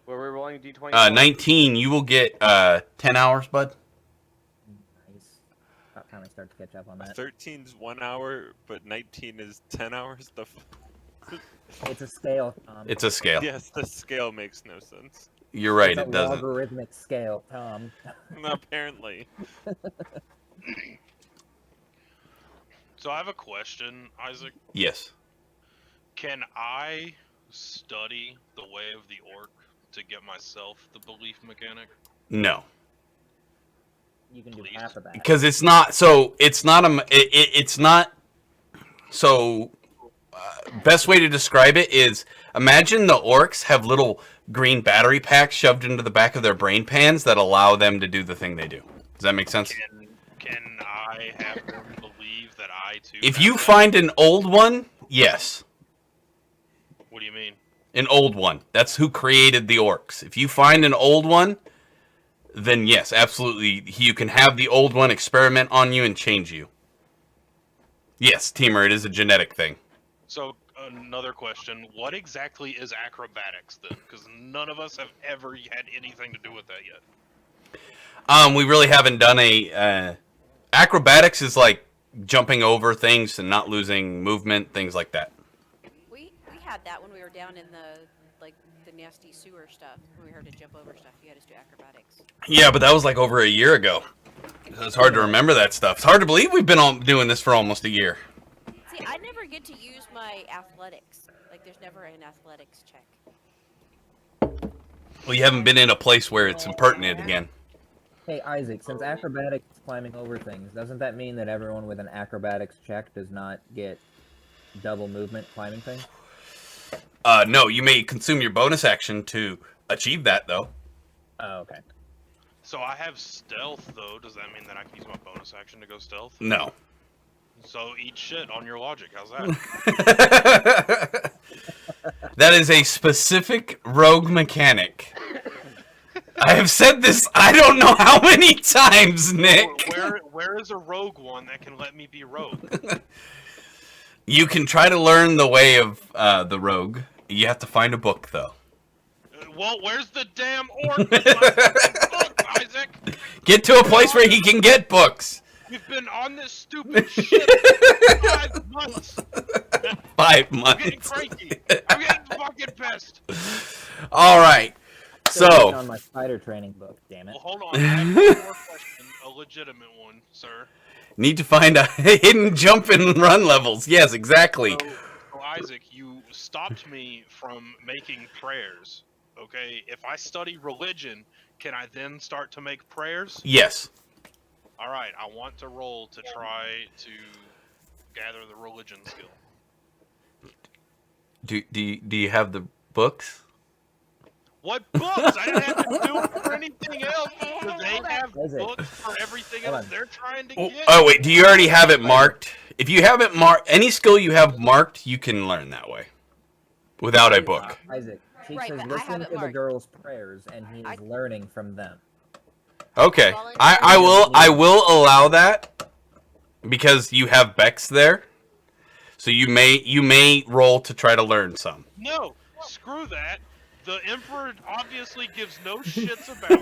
where we're rolling D20.
19, you will get 10 hours, bud.
Nice. About time I start to catch up on that.
13's 1 hour, but 19 is 10 hours?
It's a scale.
It's a scale.
Yes, the scale makes no sense.
You're right,
It's a
it doesn't.
logarithmic scale, Tom.
Apparently.
So I have a question, Isaac.
Yes.
Can I study the way of the orc to get myself the belief mechanic?
No.
You can do
Please.
half of that.
Because it's not, so, it's not it's not, so, best way to describe it is, imagine the orcs have little green battery packs shoved into the back of their brain pans that allow them to do the thing they do. Does that make sense?
Can I have them believe that I too?
If
have
you
that?
find an old one, yes.
What do you mean?
An old one. That's who created the orcs. If you find an old one, then yes, absolutely. You can have the old one experiment on you and change you. Yes, Teamer, it is a genetic thing.
So another question: what exactly is acrobatics then? Because none of us have ever had anything to do with that yet.
We really haven't done a acrobatics is like jumping over things and not losing movement, things like that.
We had that when we were down in the nasty sewer stuff. When we heard to jump over stuff, you had us do acrobatics.
Yeah, but that was like over a year ago. It's hard to remember that stuff. It's hard to believe we've been doing this for almost a year.
See, I never get to use my athletics. Like, there's never an athletics check.
Well, you haven't been in a place where it's impertinent again.
Hey, Isaac, since acrobatics is climbing over things, doesn't that mean that everyone with an acrobatics check does not get double movement climbing things?
No, you may consume your bonus action to achieve that, though.
Oh, okay.
So I have stealth though. Does that mean that I can use my bonus action to go stealth?
No.
So eat shit on your logic. How's that?
That is a specific rogue mechanic. I have said this I don't know how many times, Nick.
Where is a rogue one that can let me be rogue?
You can try to learn the way of the rogue. You have to find a book, though.
Well, where's the damn orc? With my book, Isaac?
Get to a place where he can get books.
We've been on this stupid shit for 5 months.
5
I'm
months.
getting cranky. I'm getting fucking pissed.
All right.
Still working
So,
on my spider training book, damn it.
Well, hold on. I have one more question. A legitimate one, sir.
need to find a hidden jump and run levels. Yes, exactly.
So, Isaac, you stopped me from making prayers. Okay, if I study religion, can I then start to make prayers?
Yes.
All right, I want to roll to try to gather the religion skill.
Do you have the books?
What books? I didn't have to do it for anything else. Do they have
Isaac.
books for everything
Hold
else
on.
they're trying to
Oh,
get?
oh, wait, do you already have it marked? If you have it marked, any skill you have marked, you can learn that way. Without a book.
Isaac, she
Right,
says
but I have
listen
it
to the
marked.
girls' prayers, and he is learning from them.
Okay,
Volunteer.
I will allow that because you have Becks there, so you may roll to try to learn some.
No, screw that. The Emperor obviously gives no shits about me,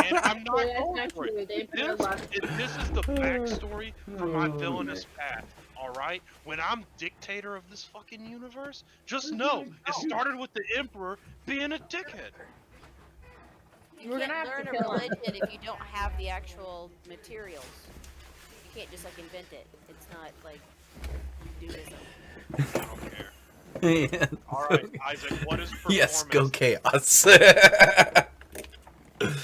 and I'm not
Well, that's
going
not
for
true.
it.
The Emperor loves
This is the backstory for my villainous path. All right, when I'm dictator of this fucking universe, just know it started with the Emperor being a dickhead.
You
We're
can't
gonna have to
learn a
kill him.
religion if you don't have the actual materials. You can't just like invent it. It's not like Buddhism.
I don't care. All right, Isaac, what is performance?
Yes, go chaos.
What is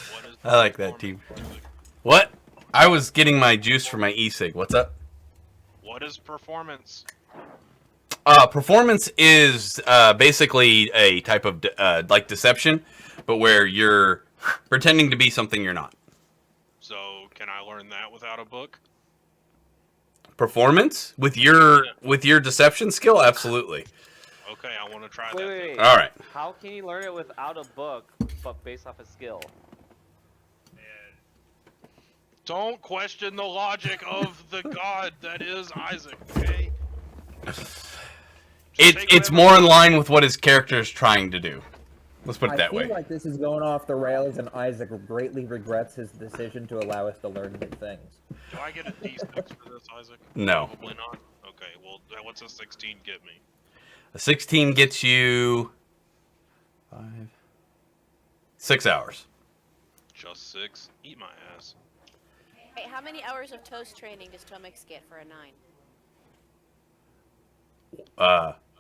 I like that
performance,
team.
Isaac?
What? I was getting my juice for my e-cig. What's up?
What is performance?
Performance is basically a type of like deception, but where you're pretending to be something you're not.
So, can I learn that without a book?
Performance with your deception skill, absolutely.
Okay, I want to try
Wait,
that.
wait,
then.
wait.
All right.
How can you learn it without a book, but based off a skill?
Don't question the logic of the god that is Isaac, okay?
It's more in line with what his character is trying to do. Let's put it that
I
way.
feel like this is going off the rails, and Isaac greatly regrets his decision to allow us to learn new things.
Do I get a D6 for this, Isaac?
No.
Probably not. Okay, well, what's a 16 get me?
A 16 gets you 6 hours.
Just 6? Eat my ass.
Hey, how many hours of toast training does Tomix get for a 9?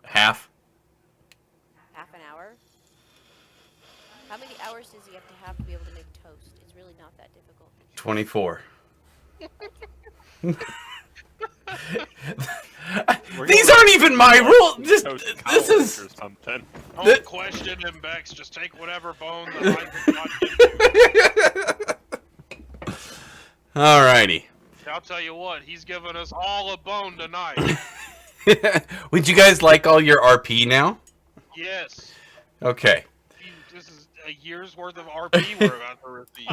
Half.
Half an hour? How many hours does he have to be able to make toast? It's really not that difficult.
24.
We're
These
going
aren't even my rules. Just
toast
this
college
is.
or something.
Don't question him, Becks. Just take whatever bone that Isaac got you.
Alrighty.
I'll tell you what, he's giving us all a bone tonight.
Would you guys like all your RP now?
Yes.
Okay.
This is a year's worth of RP we're about to receive.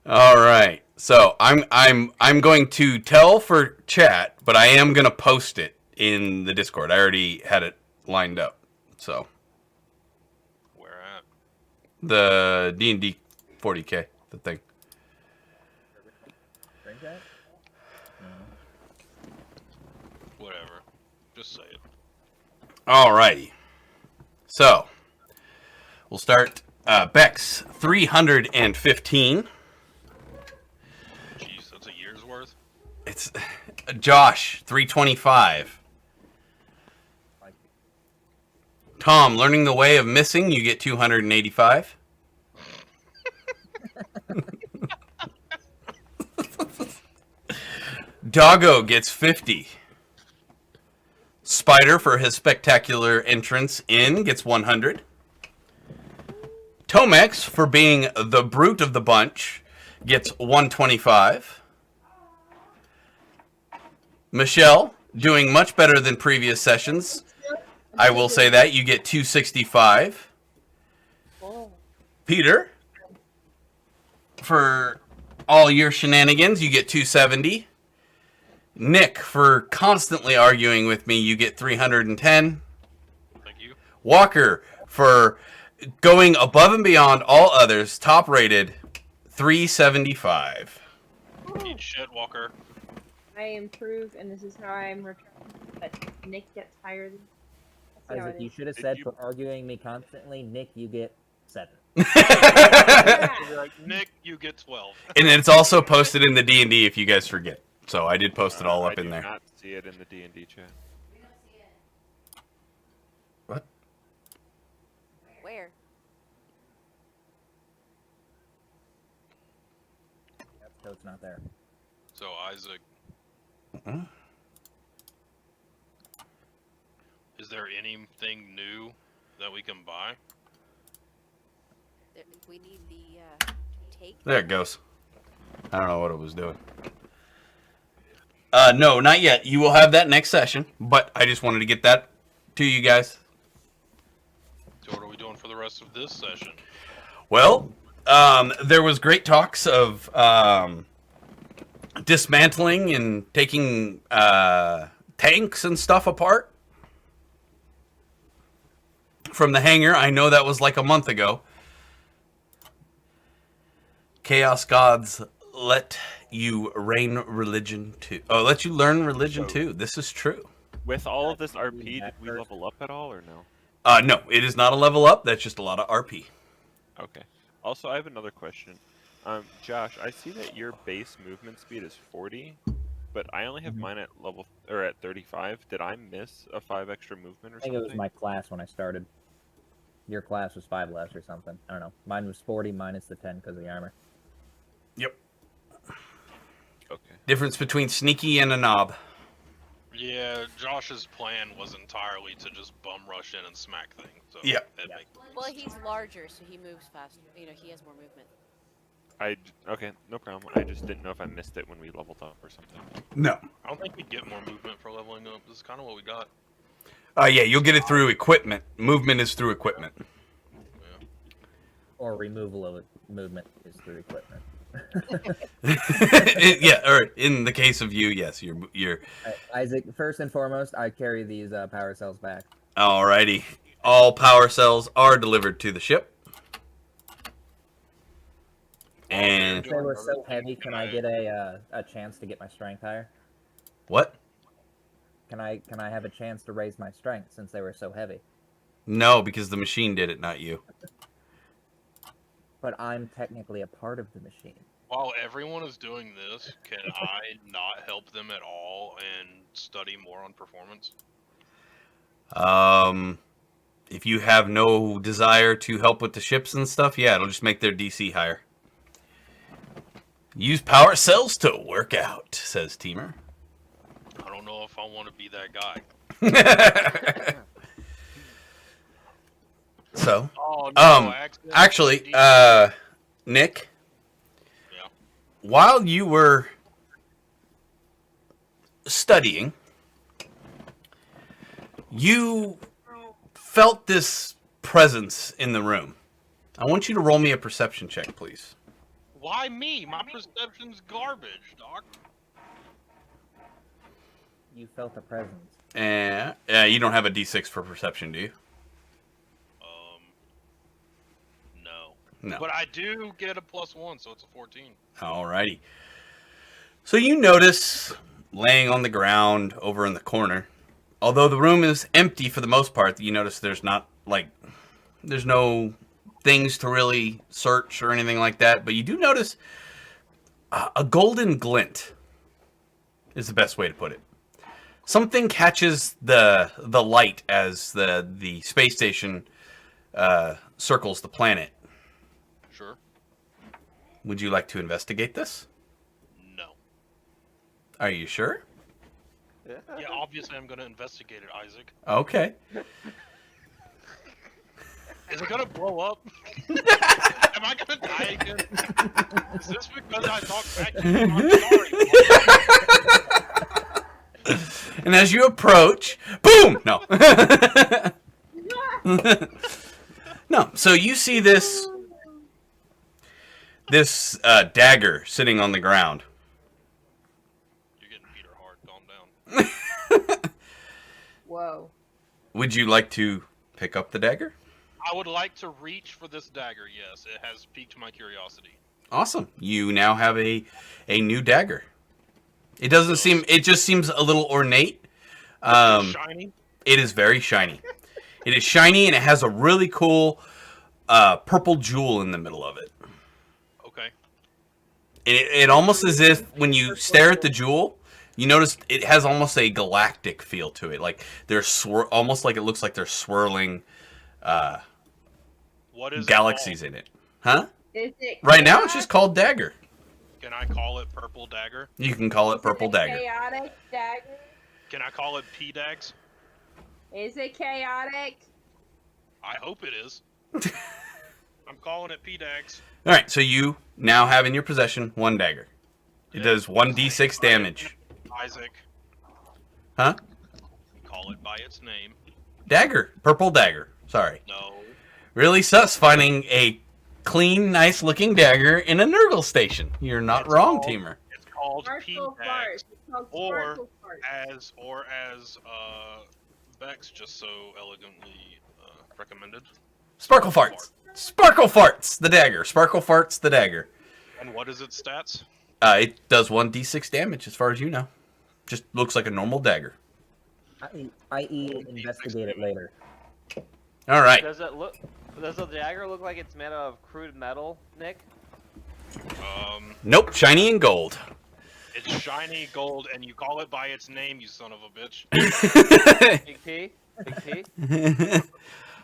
All right. So I'm going to tell for chat, but I am gonna post it in the Discord. I already had it lined up. So
Where at?
the D&D 40K, the thing.
Drink that?
Whatever. Just say it.
Alrighty. So we'll start. Becks 315.
Jeez, that's a year's worth.
It's Josh 325. Tom, learning the way of missing, you get 285. Doggo gets 50. Spider, for his spectacular entrance in, gets 100. Tomex, for being the brute of the bunch, gets 125. Michelle, doing much better than previous sessions. I will say that. You get 265. Peter, for all your shenanigans, you get 270. Nick, for constantly arguing with me, you get 310.
Thank you.
Walker, for going above and beyond all others, top rated, 375.
Eat shit, Walker.
I improve, and this is how I'm returning. But Nick gets higher than. That's how
Isaac,
it
you
is.
should have
Did
said
you-
for arguing me constantly, Nick, you get 7.
You'd be like, Nick, you get 12.
And it's also posted in the D&D if you guys forget. So I did post it all up
I
in
do
there.
not see it in the D&D chat.
What?
Where?
So it's not there.
So, Isaac,
Mhm.
is there anything new that we can buy?
We need the take.
There it goes. I don't know what it was doing. No, not yet. You will have that next session, but I just wanted to get that to you guys.
So what are we doing for the rest of this session?
Well, there was great talks of dismantling and taking tanks and stuff apart from the hangar. I know that was like a month ago. Chaos gods let you learn religion too. Oh, let you learn religion too. This is true.
With all of this RP, did we level up at all or no?
No, it is not a level up. That's just a lot of RP.
Okay. Also, I have another question. Josh, I see that your base movement speed is 40, but I only have mine at level or at 35. Did I miss a 5 extra movement or
I think
something?
it was my class when I started. Your class was 5 less or something. I don't know. Mine was 40 minus the 10 because of the armor.
Yep.
Okay.
Difference between sneaky and a knob.
Yeah, Josh's plan was entirely to just bum rush in and smack things. So
Yeah.
Well, he's larger, so he moves faster. You know, he has more movement.
Okay, no problem. I just didn't know if I missed it when we leveled up or something.
No.
I don't think we get more movement for leveling up. This is kind of what we got.
Yeah, you'll get it through equipment. Movement is through equipment.
Or removal of movement is through equipment.
Yeah, or in the case of you, yes, you're.
Isaac, first and foremost, I carry these power cells back.
Alrighty. All power cells are delivered to the ship. And
Since they were so heavy, can I get a chance to get my strength higher?
what?
Can I have a chance to raise my strength since they were so heavy?
No, because the machine did it, not you.
But I'm technically a part of the machine.
While everyone is doing this, can I not help them at all and study more on performance?
If you have no desire to help with the ships and stuff, yeah, it'll just make their DC higher. Use power cells to work out, says Teamer.
I don't know if I want to be that guy.
So,
Oh, no,
actually, Nick,
Yeah.
while you were studying, you felt this presence in the room. I want you to roll me a perception check, please.
Why me? My perception's garbage, Doc.
You felt a presence.
You don't have a D6 for perception, do you?
No.
No.
But I do get a +1, so it's a 14.
Alrighty. So you notice, laying on the ground over in the corner, although the room is empty for the most part, you notice there's no things to really search or anything like that, but you do notice a golden glint is the best way to put it. Something catches the light as the space station circles the planet.
Sure.
Would you like to investigate this?
No.
Are you sure?
Yeah, obviously I'm going to investigate it, Isaac.
Okay.
Is it going to blow up? Am I going to die again? Is this because I talked back to you? I'm sorry.
And as you approach, boom! No. No. So you see this dagger sitting on the ground.
You're getting Peter hard. Calm down.
Whoa.
Would you like to pick up the dagger?
I would like to reach for this dagger, yes. It has piqued my curiosity.
Awesome. You now have a new dagger. It just seems a little ornate.
Shiny?
It is very shiny. It is shiny and it has a really cool purple jewel in the middle of it.
Okay.
It almost as if when you stare at the jewel, you notice it has almost a galactic feel to it. Like there's almost like it looks like there's swirling
What is
galaxies in it. Huh?
Is it
Right now it's
chaotic?
just called dagger.
Can I call it purple dagger?
You can call it
Is
purple
a
dagger.
Chaotic dagger?
Can I call it P-dags?
Is it chaotic?
I hope it is. I'm calling it P-dags.
All right, so you now have in your possession one dagger. It does 1d6 damage.
Isaac,
Huh?
call it by its name.
Dagger. Purple dagger. Sorry.
No.
Really sus finding a clean, nice-looking dagger in a Nurgle station. You're not
It's
wrong,
called-
Teamer.
It's called
Sparkle
P-Dags,
farts. It's called
or
sparkle farts.
as Becks just so elegantly recommended.
Sparkle farts. Sparkle farts. The dagger. Sparkle farts. The dagger.
And what is its stats?
It does 1d6 damage, as far as you know. Just looks like a normal dagger.
I.e., investigate it later.
All right.
Does the dagger look like it's made out of crude metal, Nick?
Nope. Shiny and gold.
It's shiny gold, and you call it by its name, you son of a bitch.
Big P? Big P?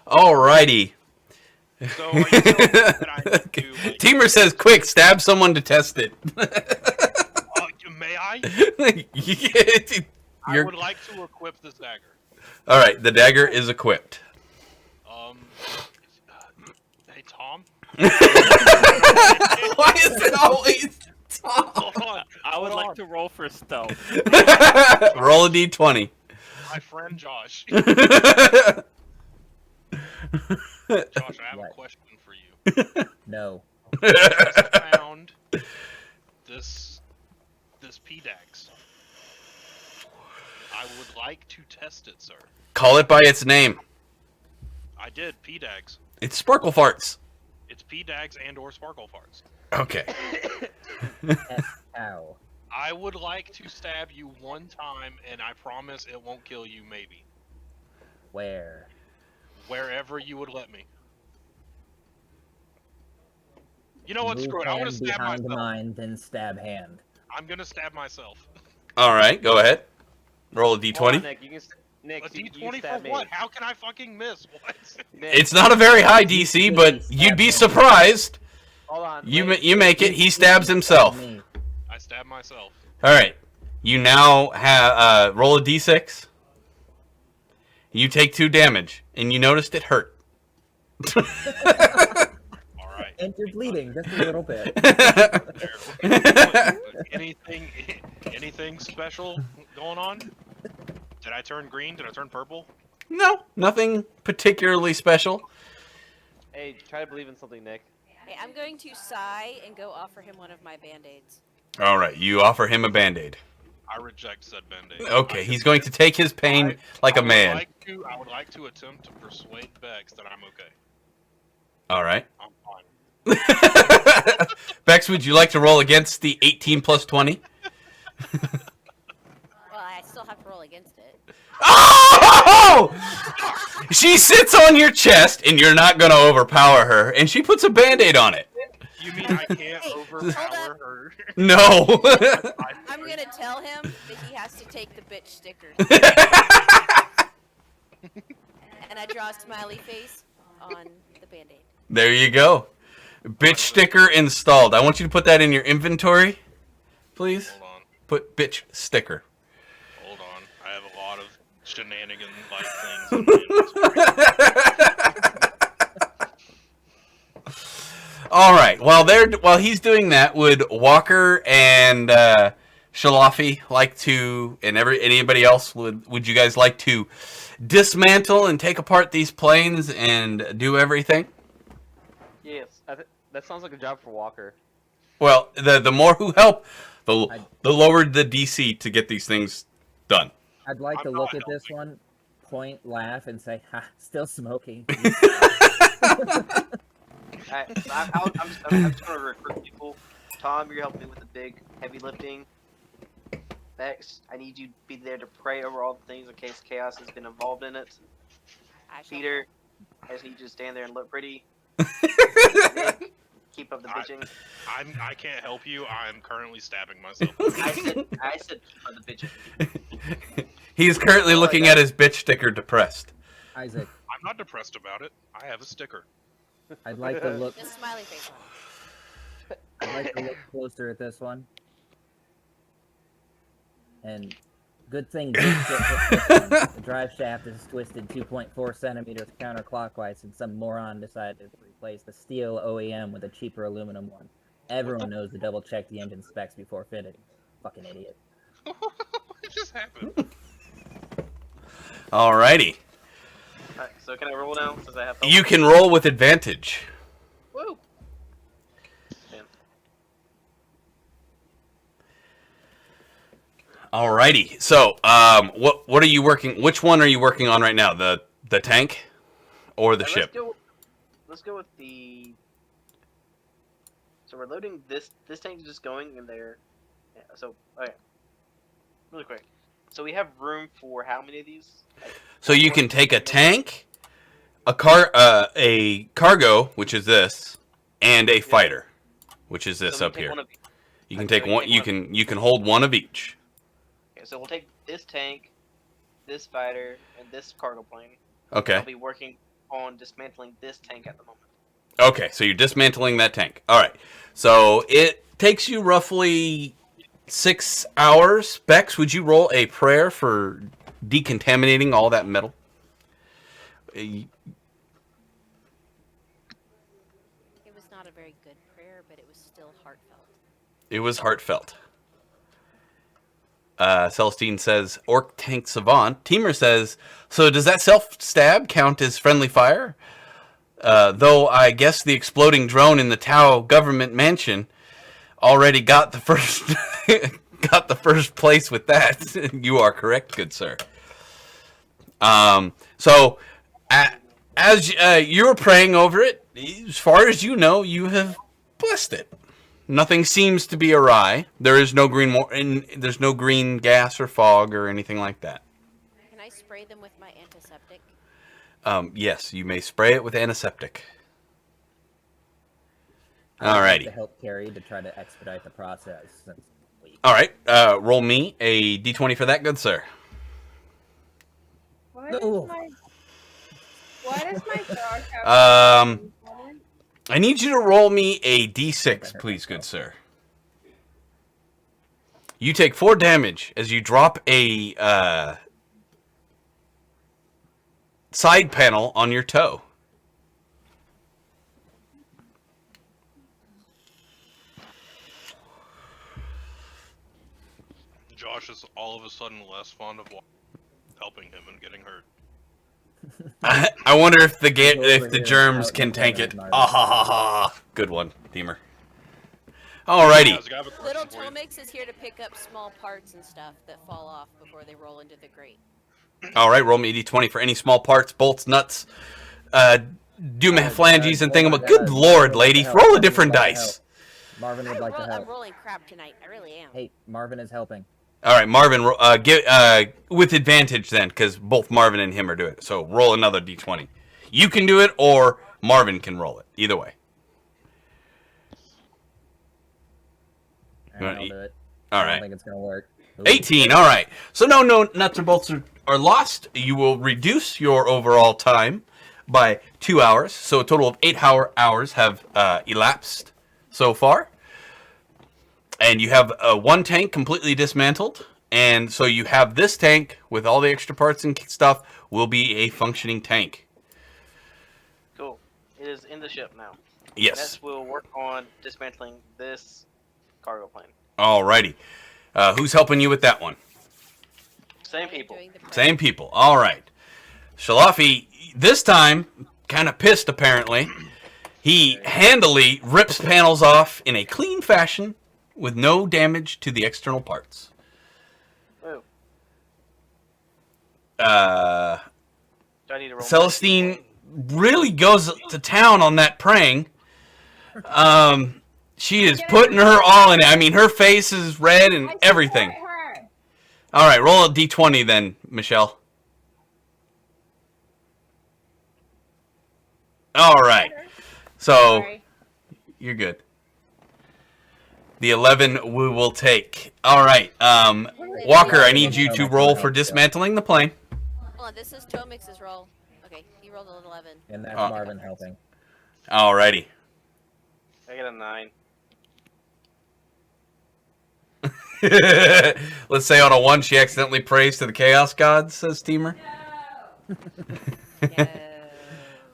Alrighty.
So are you telling me that I need to, like,
Teamer says, quick, stab someone to test it.
may I? I
You're...
would like to equip this dagger.
Alright, the dagger is equipped.
Hey Tom.
Why is it always Tom?
Hold on.
I would
Hold
like
on.
to roll for stealth.
Roll a d20.
My friend Josh. Josh, I have a question for you.
No.
Just found this P-Dags. I would like to test it, sir.
Call it by its name.
I did P-Dags.
It's Sparkle Farts.
It's P-Dags and or Sparkle Farts.
Okay.
Ow.
I would like to stab you one time, and I promise it won't kill you, maybe.
Where?
Wherever you would let me. You know what,
Move
screw it, I want to
hand
stab
behind
myself.
mine, then stab hand.
I'm gonna stab myself.
Alright, go ahead. Roll a
Hold on,
d20.
Nick, Nick,
A
you
D20
stab
for
me.
what? How can I fucking miss? What?
Nick,
It's not a very high DC, but you'd be surprised.
hold on.
You
wait.
you make it. He stabs himself.
Me.
I stab myself.
Alright. You now have roll a d6. You take 2 damage, and you noticed it hurt.
Alright.
And you're bleeding just a little bit.
Anything special going on? Did I turn green? Did I turn purple?
No, nothing particularly special.
Hey, try to believe in something, Nick.
Hey, I'm going to sigh and go offer him one of my band-aids.
Alright, you offer him a band-aid.
I reject said band-aid.
Okay, he's going to take his pain like a man.
I would like to attempt to persuade Becks that I'm okay.
Alright.
I'm fine.
Bex, would you like to roll against the 18 plus 20?
Well, I still have to roll against it.
Oh! She sits on your chest, and you're not going to overpower her, and she puts a band-aid on it.
You mean I can't
Hey,
overpower her?
No.
I'm gonna tell him that he has to take the bitch sticker. And I draw a smiley face on the band-aid.
There you go. Bitch sticker installed. I want you to put that in your inventory, please.
Hold on.
Put bitch sticker.
Hold on. I have a lot of shenanigan-like things in my inventory.
All right. While he's doing that, would Walker and Shalafi like to, and anybody else would you guys like to dismantle and take apart these planes and do everything?
Yes, that sounds like a job for Walker.
Well, the more who help, the lower the DC to get these things done.
I'd like
I'm
to
not
look at this one, point, laugh, and say, "Ha, still smoking."
I'm just going to recruit people. Tom, you're helping me with the big, heavy lifting. Bex, I need you to be there to pray over all the things in case chaos has been involved in it.
I shall-
Peter, I just need you to stand there and look pretty. Nick, keep up the bitching.
I can't help you. I'm currently stabbing myself.
I said keep up the bitching.
He is currently looking at his bitch sticker depressed.
Isaac,
I'm not depressed about it. I have a sticker.
I'd like to look.
Just smiley face on it.
I'd like to look closer at this one. And good thing this one. The drive shaft is twisted 2.4 centimeters counterclockwise, and some moron decided to replace the steel OEM with a cheaper aluminum one. Everyone knows to double check the engine specs before fitting. Fucking idiot.
What just happened?
Alrighty.
Alright, so can I roll now since I have help?
You can roll with advantage.
Woo!
Alrighty. So, what are you working? Which one are you working on right now? The tank, or the ship?
Let's go with the. So we're loading this. This tank is just going in there. Yeah, so okay, really quick. So we have room for how many of these?
So you can take a tank, a cargo, which is this, and a fighter, which is this
So we
up
take
here.
one of each.
You can
Okay,
take
we
one.
take
You can hold one of each.
Okay, so we'll take this tank, this fighter, and this cargo plane.
Okay.
I'll be working on dismantling this tank at the moment.
Okay. So you're dismantling that tank. All right. So it takes you roughly 6 hours. Becks, would you roll a prayer for decontaminating all that metal?
It was not a very good prayer, but it was still heartfelt.
It was heartfelt. Celestine says, Orc Tank Savant. Teamer says, so does that self-stab count as friendly fire? Though I guess the exploding drone in the Tau government mansion already got the first got the first place with that. You are correct, good sir. So as you're praying over it, as far as you know, you have blessed it. Nothing seems to be awry. There is no there's no green gas or fog or anything like that.
Can I spray them with my antiseptic?
Yes, you may spray it with antiseptic.
I would like
Alrighty.
to help Carrie to try to expedite the process. Since
All right. Roll me a d20 for that, good sir.
Why does
No.
my dog have
I need you to roll me a d6, please, good sir. You take 4 damage as you drop a side panel on your toe.
Josh is all of a sudden less fond of helping him and getting hurt.
I wonder if the
Over here,
germs
out
can
in the
tank
corner
it.
of Marvin.
Ah ha ha ha! Good one, Teamer. Alrighty.
Guys, I have a question
Little
for you.
Tomix is here to pick up small parts and stuff that fall off before they roll into the grate.
All right, roll me a d20 for any small parts, bolts, nuts, flanges, and thingamabob. Good lord, lady, roll a different dice.
Marvin would like to
I'm
help.
rolling crap tonight. I really am.
Hey, Marvin is helping.
All right, Marvin, with advantage then, because both Marvin and him are doing it. So roll another d20. You can do it, or Marvin can roll it. Either way.
Alright, I'll do it.
All
I don't
right.
think it's gonna work. Ooh.
18, all right. So no nuts or bolts are lost. You will reduce your overall time by 2 hours. So a total of 8 hours have elapsed so far. And you have one tank completely dismantled. And so you have this tank with all the extra parts and stuff will be a functioning tank.
Cool. It is in the ship now.
Yes.
Next, we'll work on dismantling this cargo plane.
Alrighty. Who's helping you with that one?
Same
I am
people.
doing the prayer.
Same people. All right. Shalafi, this time, kind of pissed apparently. He handily rips panels off in a clean fashion with no damage to the external parts.
Ooh.
Uh,
Do I need to roll?
Celestine really goes to town on that praying. She is putting her all in it. I mean, her face is red and everything. All right, roll a d20 then, Michelle. All right. So,
Sorry.
you're good. The 11 we will take. All right. Walker, I need you to roll for dismantling the plane.
Hold on, this is Tomix's roll. Okay, he rolled an 11.
And that's
Oh.
Marvin helping.
All righty.
I get a 9.
Let's say on a 1 she accidentally prays to the chaos gods, says Teamer.
Yeah.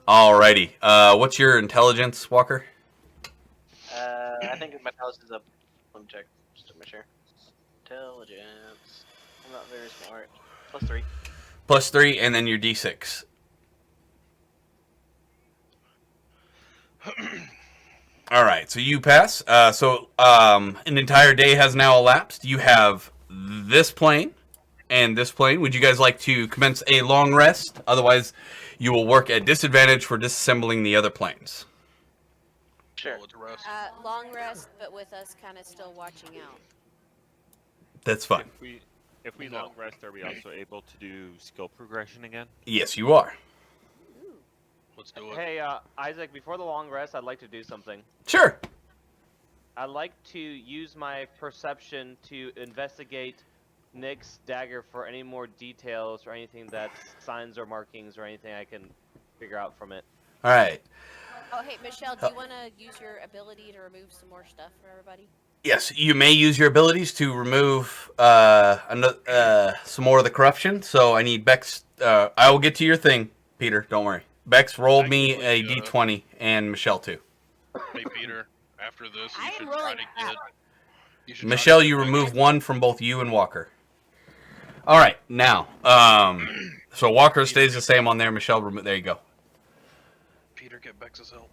Alrighty. What's your intelligence, Walker?
I think my house is up. Let me check just to make sure. Intelligence. I'm not very smart. +3.
+3, and then your d6. Alright, so you pass. An entire day has now elapsed. You have this plane and this plane. Would you guys like to commence a long rest? Otherwise, you will work at disadvantage for disassembling the other planes.
Sure.
Let's rest.
Long rest, but with us kind of still watching out.
That's fine.
If we long rest, are we also able to do skill progression again?
Yes, you are.
Let's do it.
Hey, Isaac, before the long rest, I'd like to do something.
Sure.
I'd like to use my perception to investigate Nick's dagger for any more details or anything that's signs or markings or anything I can figure out from it.
All right.
Oh, hey, Michelle, do you want to use your ability to remove some more stuff for everybody?
Yes, you may use your abilities to remove some more of the corruption. So I need Becks. I will get to your thing, Peter. Don't worry. Becks, roll me a d20, and Michelle too.
Hey, Peter. After this,
I
you
am
should
rolling
try to
crap.
get.
Michelle, you remove one from both you and Walker. All right, now, so Walker stays the same on there. Michelle, there you go.
Peter, get Bex's help.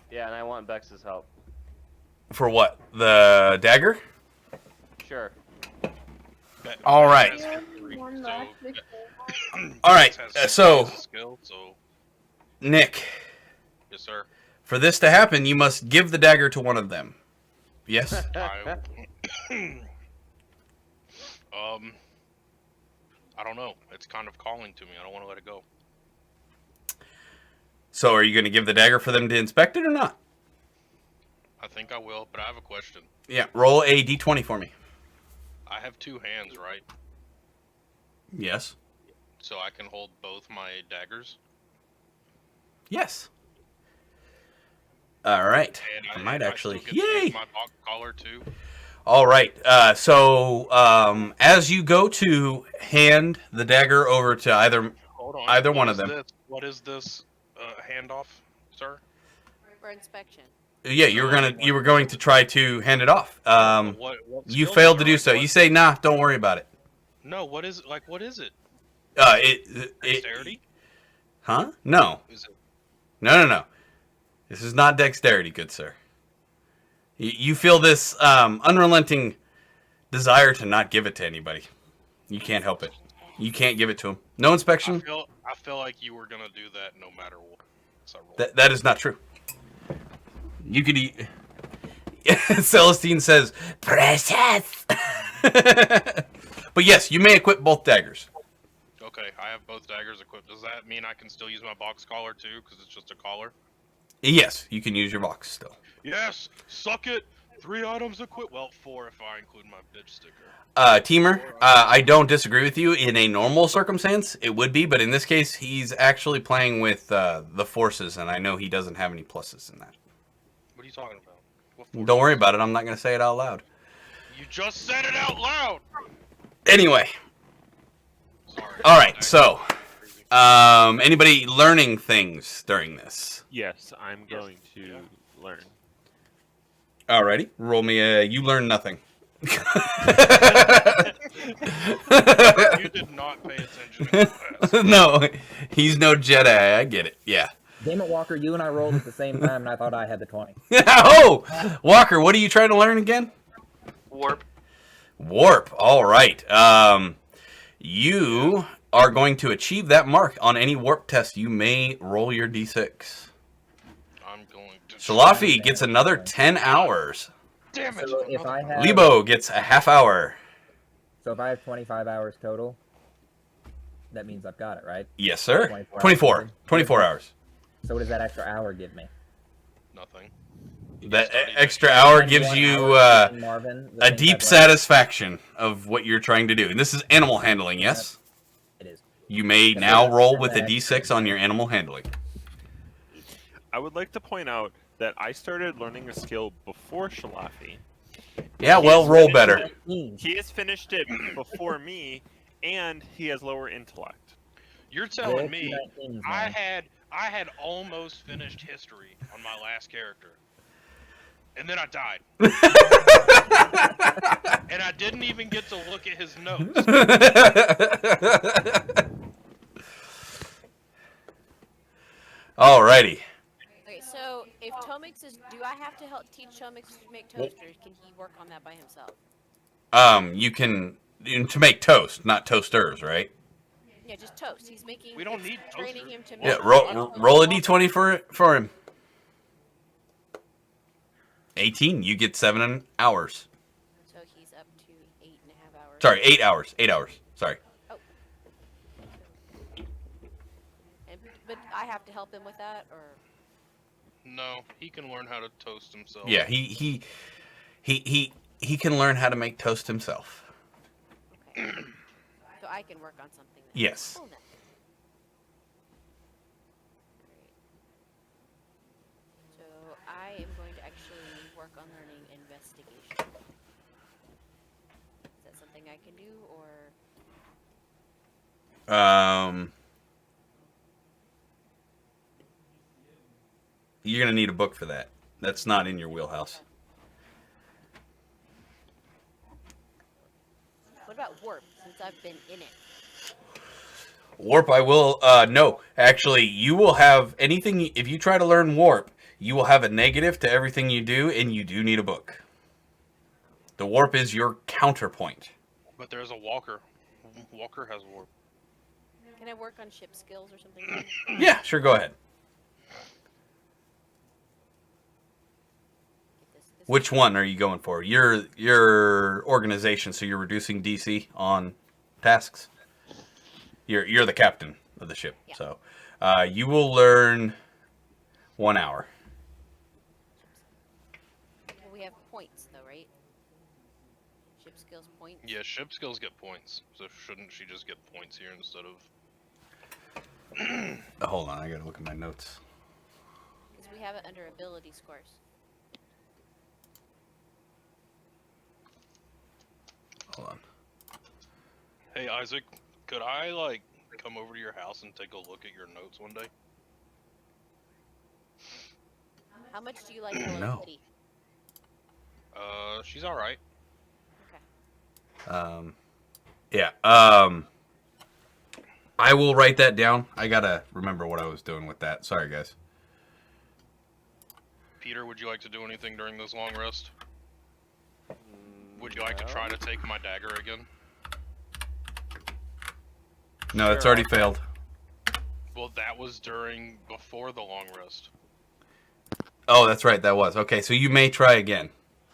Yeah, and I want Bex's help.
For what? The dagger?
Sure.
All right.
Bex has three,
One
so-
last victory.
All right,
Bex has
so
skill, so
Nick,
yes, sir.
for this to happen, you must give the dagger to one of them. Yes?
I I don't know. It's kind of calling to me. I don't want to let it go.
So are you going to give the dagger for them to inspect it or not?
I think I will, but I have a question.
Yeah, roll a d20 for me.
I have two hands, right?
Yes.
So I can hold both my daggers.
Yes. All right.
And
I might actually.
still get to use
Yay!
my box collar too.
All right. So as you go to hand the dagger over to
Hold on.
either
What
one
is
of them.
this? What is this handoff, sir?
For inspection.
Yeah, you were going to try to hand it off.
What
You
skills
failed to
are
do
on
so.
what?
You say, nah, don't worry about it.
No, what is what is it?
It
Dexterity?
huh? No.
Is it?
No. This is not dexterity, good sir. You feel this unrelenting desire to not give it to anybody. You can't help it. You can't give it to him. No inspection.
I feel like you were gonna do that no matter what. So I rolled.
That is not true. You could eat. Celestine says, precious. But yes, you may equip both daggers.
Okay, I have both daggers equipped. Does that mean I can still use my box collar too? Because it's just a collar.
Yes, you can use your box still.
Yes, suck it. 3 items equipped. Well, 4 if I include my bitch sticker.
Teamer, I don't disagree with you. In a normal circumstance, it would be, but in this case, he's actually playing with the forces, and I know he doesn't have any pluses in that.
What are you talking about? What force?
Don't worry about it. I'm not going to say it out loud.
You just said it out loud.
Anyway,
Sorry.
all right. So, anybody learning things during this?
Yes, I'm going to learn.
Alrighty, roll me a. You learn nothing.
You did not pay attention in class.
No, he's no Jedi. I get it. Yeah.
Damn it, Walker, you and I rolled at the same time, and I thought I had the 20.
Oh, Walker, what are you trying to learn again?
Warp.
Warp. All right. You are going to achieve that mark on any warp test. You may roll your d6.
I'm going to.
Shalafi gets another 10 hours.
Damn it.
So if I have,
Lebo gets a half hour.
so if I have 25 hours total, that means I've got it, right?
Yes, sir.
24
24. 24 hours.
So what does that extra hour give me?
Nothing.
That extra hour gives
One
you
hour in Marvin, the
a
things
deep
I've learned.
satisfaction of what you're trying to do. And this is animal handling, yes?
It is.
You may now roll with a d6 on your animal handling.
I would like to point out that I started learning a skill before Shalafi.
Yeah, well, roll better.
19.
He has finished it before me, and he has lower intellect.
You're telling
Roll
me
2 19s,
I
man.
had almost finished history on my last character. And then I died. And I didn't even get to look at his notes.
Alrighty.
Okay, so if Tomix is, do I have to help teach Tomix to make toasters? Can he work on that by himself?
You can to make toast, not toasters, right?
Yeah, just toast. He's making.
We don't
he's
need
training
toasters.
him to make.
Yeah,
toast.
roll a d20 for him. 18. You get 7 hours.
So he's up to 8.5 hours.
Sorry, 8 hours. 8 hours. Sorry.
But I have to help him with that, or
No, he can learn how to toast himself.
Yeah, he can learn how to make toast himself.
okay. So I can work on something. That
Yes.
Oh, no. Great. So I am going to actually work on learning investigation. Is that something I can do, or
You're gonna need a book for that. That's not in your wheelhouse.
what about warp? Since I've been in it.
Warp, I will. No, actually, you will have anything. If you try to learn warp, you will have a negative to everything you do, and you do need a book. The warp is your counterpoint.
But there's a walker. Walker has warp.
Can I work on ship skills or something?
Yeah, sure. Go ahead. Which one are you going for? Your organization, so you're reducing DC on tasks. You're the captain of the ship,
Yeah.
so you will learn 1 hour.
Well, we have points, though, right? Ship skills points.
Yeah, ship skills get points. So shouldn't she just get points here instead of...
Hold on, I gotta look at my notes.
Because we have it under ability scores.
Hold on.
Hey, Isaac, could I, like, come over to your house and take a look at your notes one day?
How much do you like Hello
No.
Kitty?
She's alright.
Okay.
Yeah. I will write that down. I gotta remember what I was doing with that. Sorry, guys.
Peter, would you like to do anything during this long rest? Would you like to try to take my dagger again?
No, it's
Sure,
already failed.
Well, that was before the long rest.
Oh, that's right. That was. Okay, so you may try again,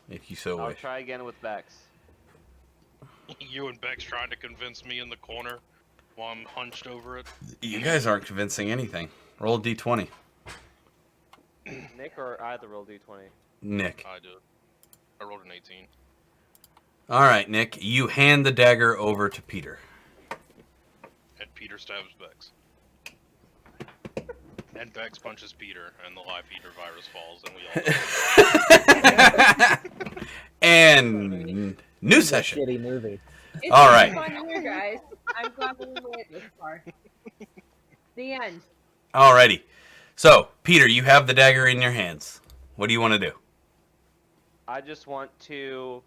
if you so
I'll
wish.
try again with Becks.
You and Beck's trying to convince me in the corner while I'm hunched over it.
You guys aren't convincing anything. Roll a d20.
Nick or I the roll d20?
Nick.
I did. I rolled an 18.
All right, Nick. You hand the dagger over to Peter.
And Peter stabs Bex. And Bex punches Peter, and the live eater virus falls, and we all
And new
It's a
session.
shitty movie.
It's
All
been
right.
fun here, guys. I'm glad we made it this far. The end.
Alrighty. So, Peter, you have the dagger in your hands. What do you want to do?
I just want to...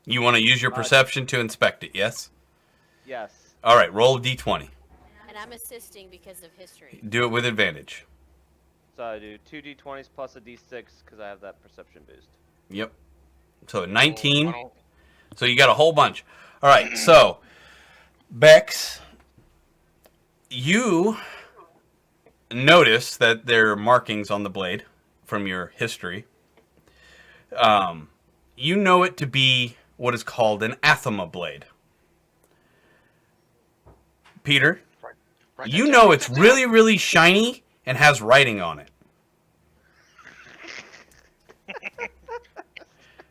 You want to use your perception to inspect it, yes?
Yes.
All right, roll a d20.
And I'm assisting because of history.
Do it with advantage.
So I do 2 d20s plus a d6 because I have that perception boost.
Yep. So
I
19.
don't-
So you got a whole bunch. All right, so Becks, you notice that there are markings on the blade from your history. You know it to be what is called an anathema blade. Peter,
Write that
you
down,
know
write
it's
that down.
really, really shiny and has writing on it.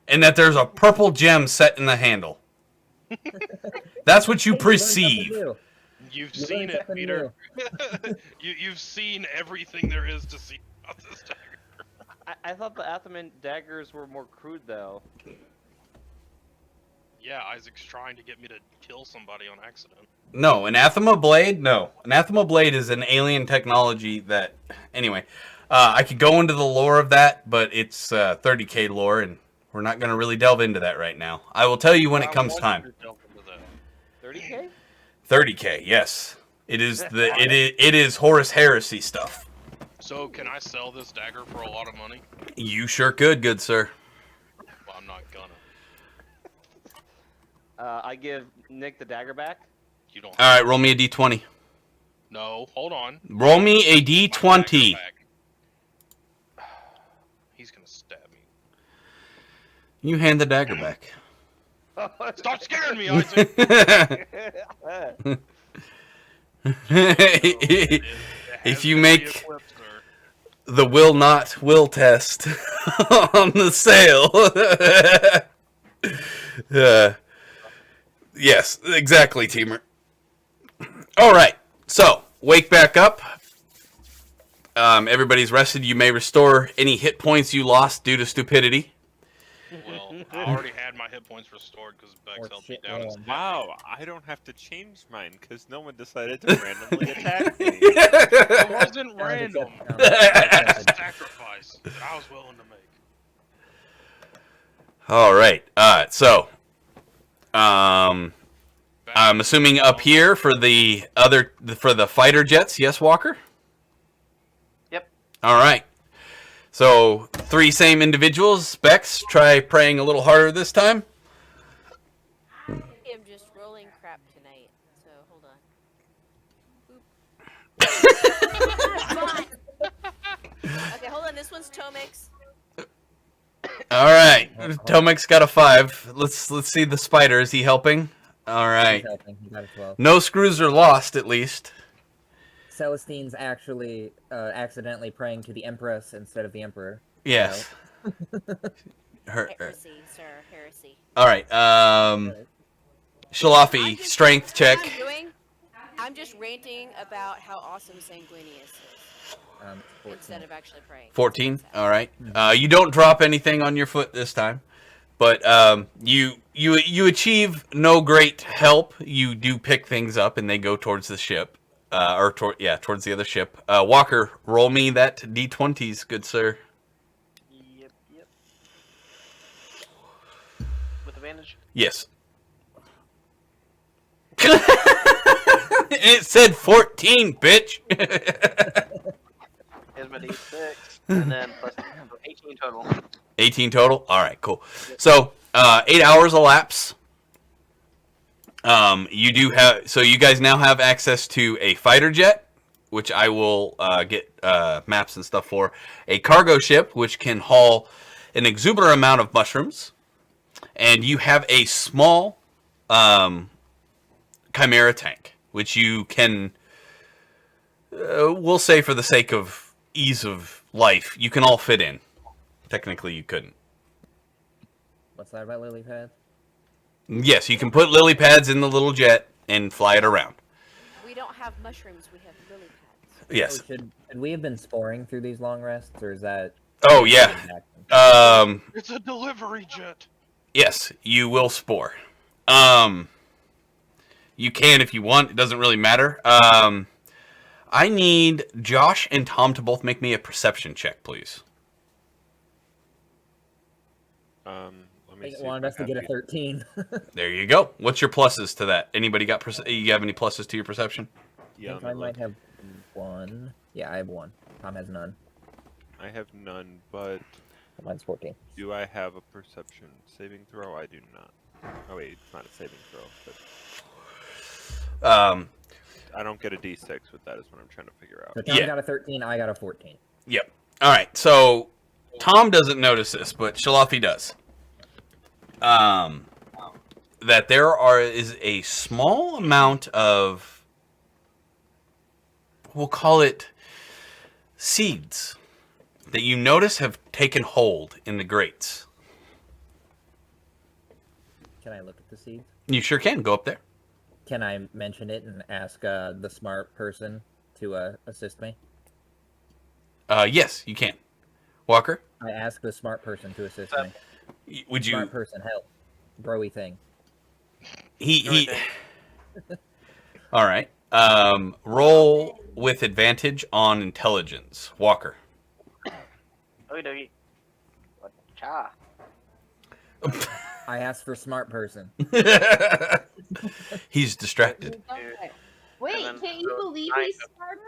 And that there's a purple gem set in the handle. That's what you
Hey, learned something
perceive.
new.
You've
You
seen
learned
it,
something
Peter. You've seen everything there is to see about this dagger.
I thought the Athaman daggers were more crude though.
Yeah, Isaac's trying to get me to kill somebody on accident.
No, anathema blade? No. Anathema blade is an alien technology that... Anyway, I could go into the lore of that, but it's 30k lore, and we're not going to really delve into that right now. I will tell you when it
I
comes
want
time.
you to delve into that.
30k?
30k, yes. It is it is Horus Heresy stuff.
So, can I sell this dagger for a lot of money?
You sure could, good sir.
Well, I'm not gonna.
I give Nick the dagger back.
You don't.
All right, roll me a d20.
No, hold on.
Roll me a
My
d20.
dagger back. He's gonna stab me.
You hand the dagger back.
Stop scaring me, Isaac.
If you make the will not will test on the sale. Yes, exactly, Teamer. All right, so wake back up. Everybody's rested. You may restore any hit points you lost due to stupidity.
Well, I already had my hit points restored because Becks
Or
helped me
shit
down.
rolling.
Wow, I don't have to change mine because no one decided to randomly attack me.
It wasn't random.
Except,
It's a sacrifice that I was willing to make.
All right. So, I'm assuming up here for the fighter jets. Yes, Walker.
Yep.
All right. So 3 same individuals. Becks, try praying a little harder this time.
I'm just rolling crap tonight, so hold on. Okay, hold on. This one's Tomix.
All right. Tomek's got a 5. Let's see the spider. Is he helping? All right.
he's helping. He got a 12.
No screws are lost, at least.
Celestine's actually accidentally praying to the Empress instead of the Emperor.
Yes. Her.
Heresy, sir. Heresy.
All right. Shalafi, strength check.
I'm just ranting about how awesome Sanguinius is
14.
instead of actually praying.
14. All right. You don't drop anything on your foot this time, but you achieve no great help. You do pick things up, and they go towards the ship, towards the other ship. Walker, roll me that d20s, good sir.
Yep. With advantage.
Yes. It said 14, bitch.
Here's my d6, and then plus 18 total.
18 total. All right, cool. So 8 hours elapse. You guys now have access to a fighter jet, which I will get maps and stuff for. A cargo ship, which can haul an exuberant amount of mushrooms, and you have a small chimera tank, which you can, we'll say for the sake of ease of life, you can all fit in. Technically, you couldn't.
What's that about lily pads?
Yes, you can put lily pads in the little jet and fly it around.
We don't have mushrooms, we have lily pads.
Yes.
Oh, should we have been sporing through these long rests, or is that?
Oh, yeah.
It's a delivery jet.
Yes, you will spore. You can if you want. It doesn't really matter. I need Josh and Tom to both make me a perception check, please.
Let me
They
see.
wanted us to get a 13.
There you go. What's your pluses to that? Anybody got? You have any pluses to your perception?
Yeah,
I think I might have 1. Yeah, I have 1. Tom has none.
I have none, but
Mine's 14.
do I have a perception saving throw? I do not. Oh wait, it's not a saving throw, but I don't get a d6 with that. Is what I'm trying to figure out.
So Tom
Yeah.
got a 13, I got a 14.
Yep. All right. So Tom doesn't notice this, but Shalafi does. That there is a small amount of, we'll call it seeds, that you notice have taken hold in the grates.
Can I look at the seeds?
You sure can. Go up there.
Can I mention it and ask the smart person to assist me?
Yes, you can. Walker,
I ask the smart person to assist me.
would you?
Smart person, help. Broy thing.
He. All right. Roll with advantage on intelligence. Walker.
Okie dokie. Cha.
I asked for smart person.
He's distracted.
Okay. Wait,
And then-
can't you believe
I-
he's smarter?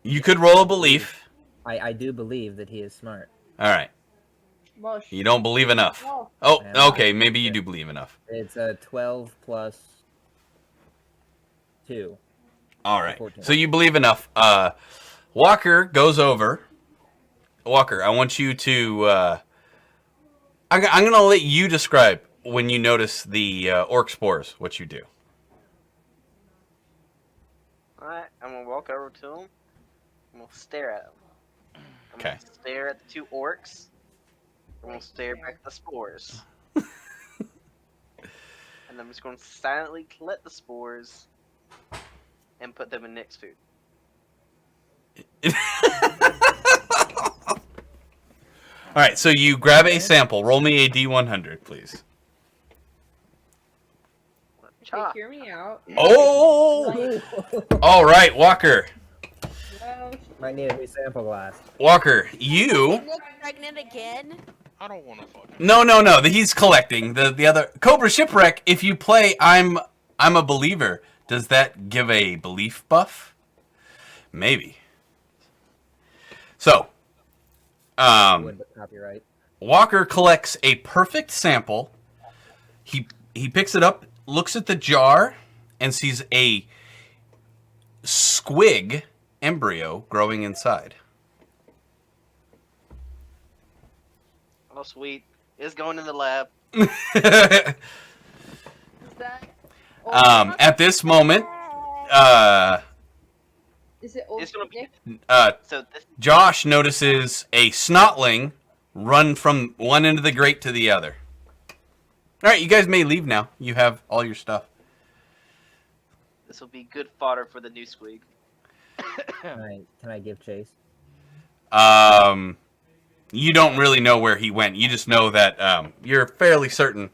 You could roll a belief.
I do believe that he is smart.
All right.
Mush.
You don't believe enough.
No.
Oh,
Yeah.
okay. Maybe you do believe enough.
It's a 12 plus 2.
All right.
14.
So you believe enough. Walker goes over. Walker, I want you to. I'm going to let you describe when you notice the orc spores. What you do.
Alright, I'm gonna walk over to him. I'm gonna stare at him. I'm
Okay.
gonna stare at the 2 orcs. I'm gonna stare back at the spores. And I'm just gonna silently collect the spores and put them in Nick's food.
All right. So you grab a sample. Roll me a D100, please.
Okay, hear me out.
Oh. All right, Walker.
Well,
Might need a new sample glass.
Walker, you.
Is Nick pregnant again?
I don't want to fucking.
No. He's collecting the other Cobra Shipwreck. If you play, I'm a believer. Does that give a belief buff? Maybe. So,
Would but copyright.
Walker collects a perfect sample. He picks it up, looks at the jar, and sees a squig embryo growing inside.
Oh, sweet. It's going in the lab.
is that? old
At this moment,
is it old
It's gonna be-
Nick?
So this
Josh notices a snotling run from one end of the grate to the other. All right, you guys may leave now. You have all your stuff.
will be good fodder for the new squeak.
Can I give chase?
You don't really know where he went. You just know that you're fairly certain.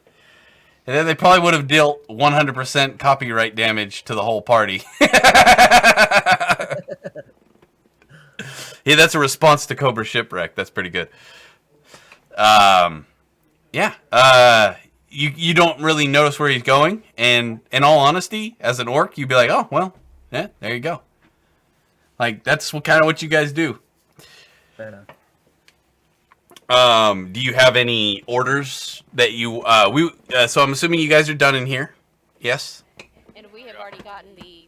And then they probably would have dealt 100% copyright damage to the whole party. Yeah, that's a response to Cobra Shipwreck. That's pretty good. Yeah. You don't really notice where he's going. And in all honesty, as an orc, you'd be like, oh, well, yeah, there you go. Like, that's kind of what you guys do.
Fair enough.
Do you have any orders that you so I'm assuming you guys are done in here? Yes?
And we have already gotten the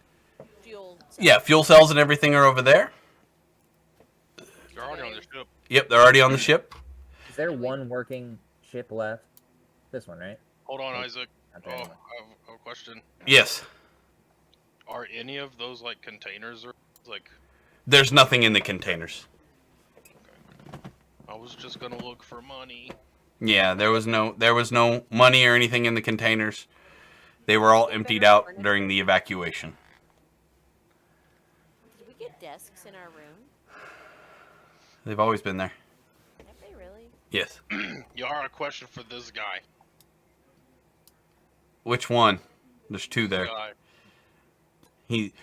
fuel.
Yeah, fuel cells and everything are over there.
They're already on the ship.
Yep, they're already on the ship.
Is there one working ship left? This one, right?
Hold on, Isaac.
Not
Oh,
that
I
one.
have a question.
Yes.
Are any of those like containers or like?
There's nothing in the containers.
I was just gonna look for money.
Yeah, there was no money or anything in the containers. They were all emptied out during the evacuation.
Did we get desks in our room?
They've always been there.
Have they really?
Yes.
Yara, a question for this guy.
Which one? There's two there.
Guy.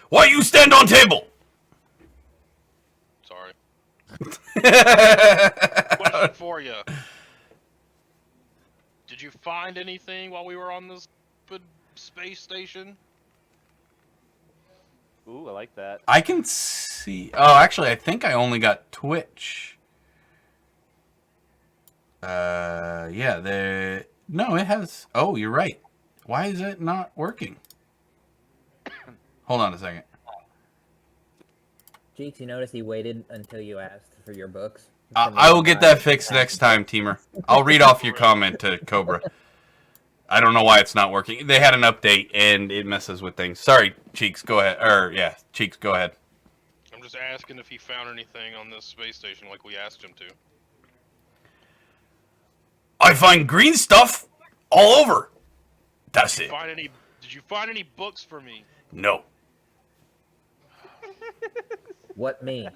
Why you stand on table?
Sorry. Question for you. Did you find anything while we were on this stupid space station?
Ooh, I like that.
I can see. Oh, actually, I think I only got Twitch. Yeah, no, it has. Oh, you're right. Why is it not working? Hold on a second.
Cheeks, you notice he waited until you asked for your books?
I will get that fixed next time, Teamer. I'll read off your comment to Cobra. I don't know why it's not working. They had an update and it messes with things. Sorry, Cheeks, go ahead. Cheeks, go ahead.
I'm just asking if he found anything on this space station like we asked him to.
I find green stuff all over. That's
Did
it.
you find any books for me?
No.
What me?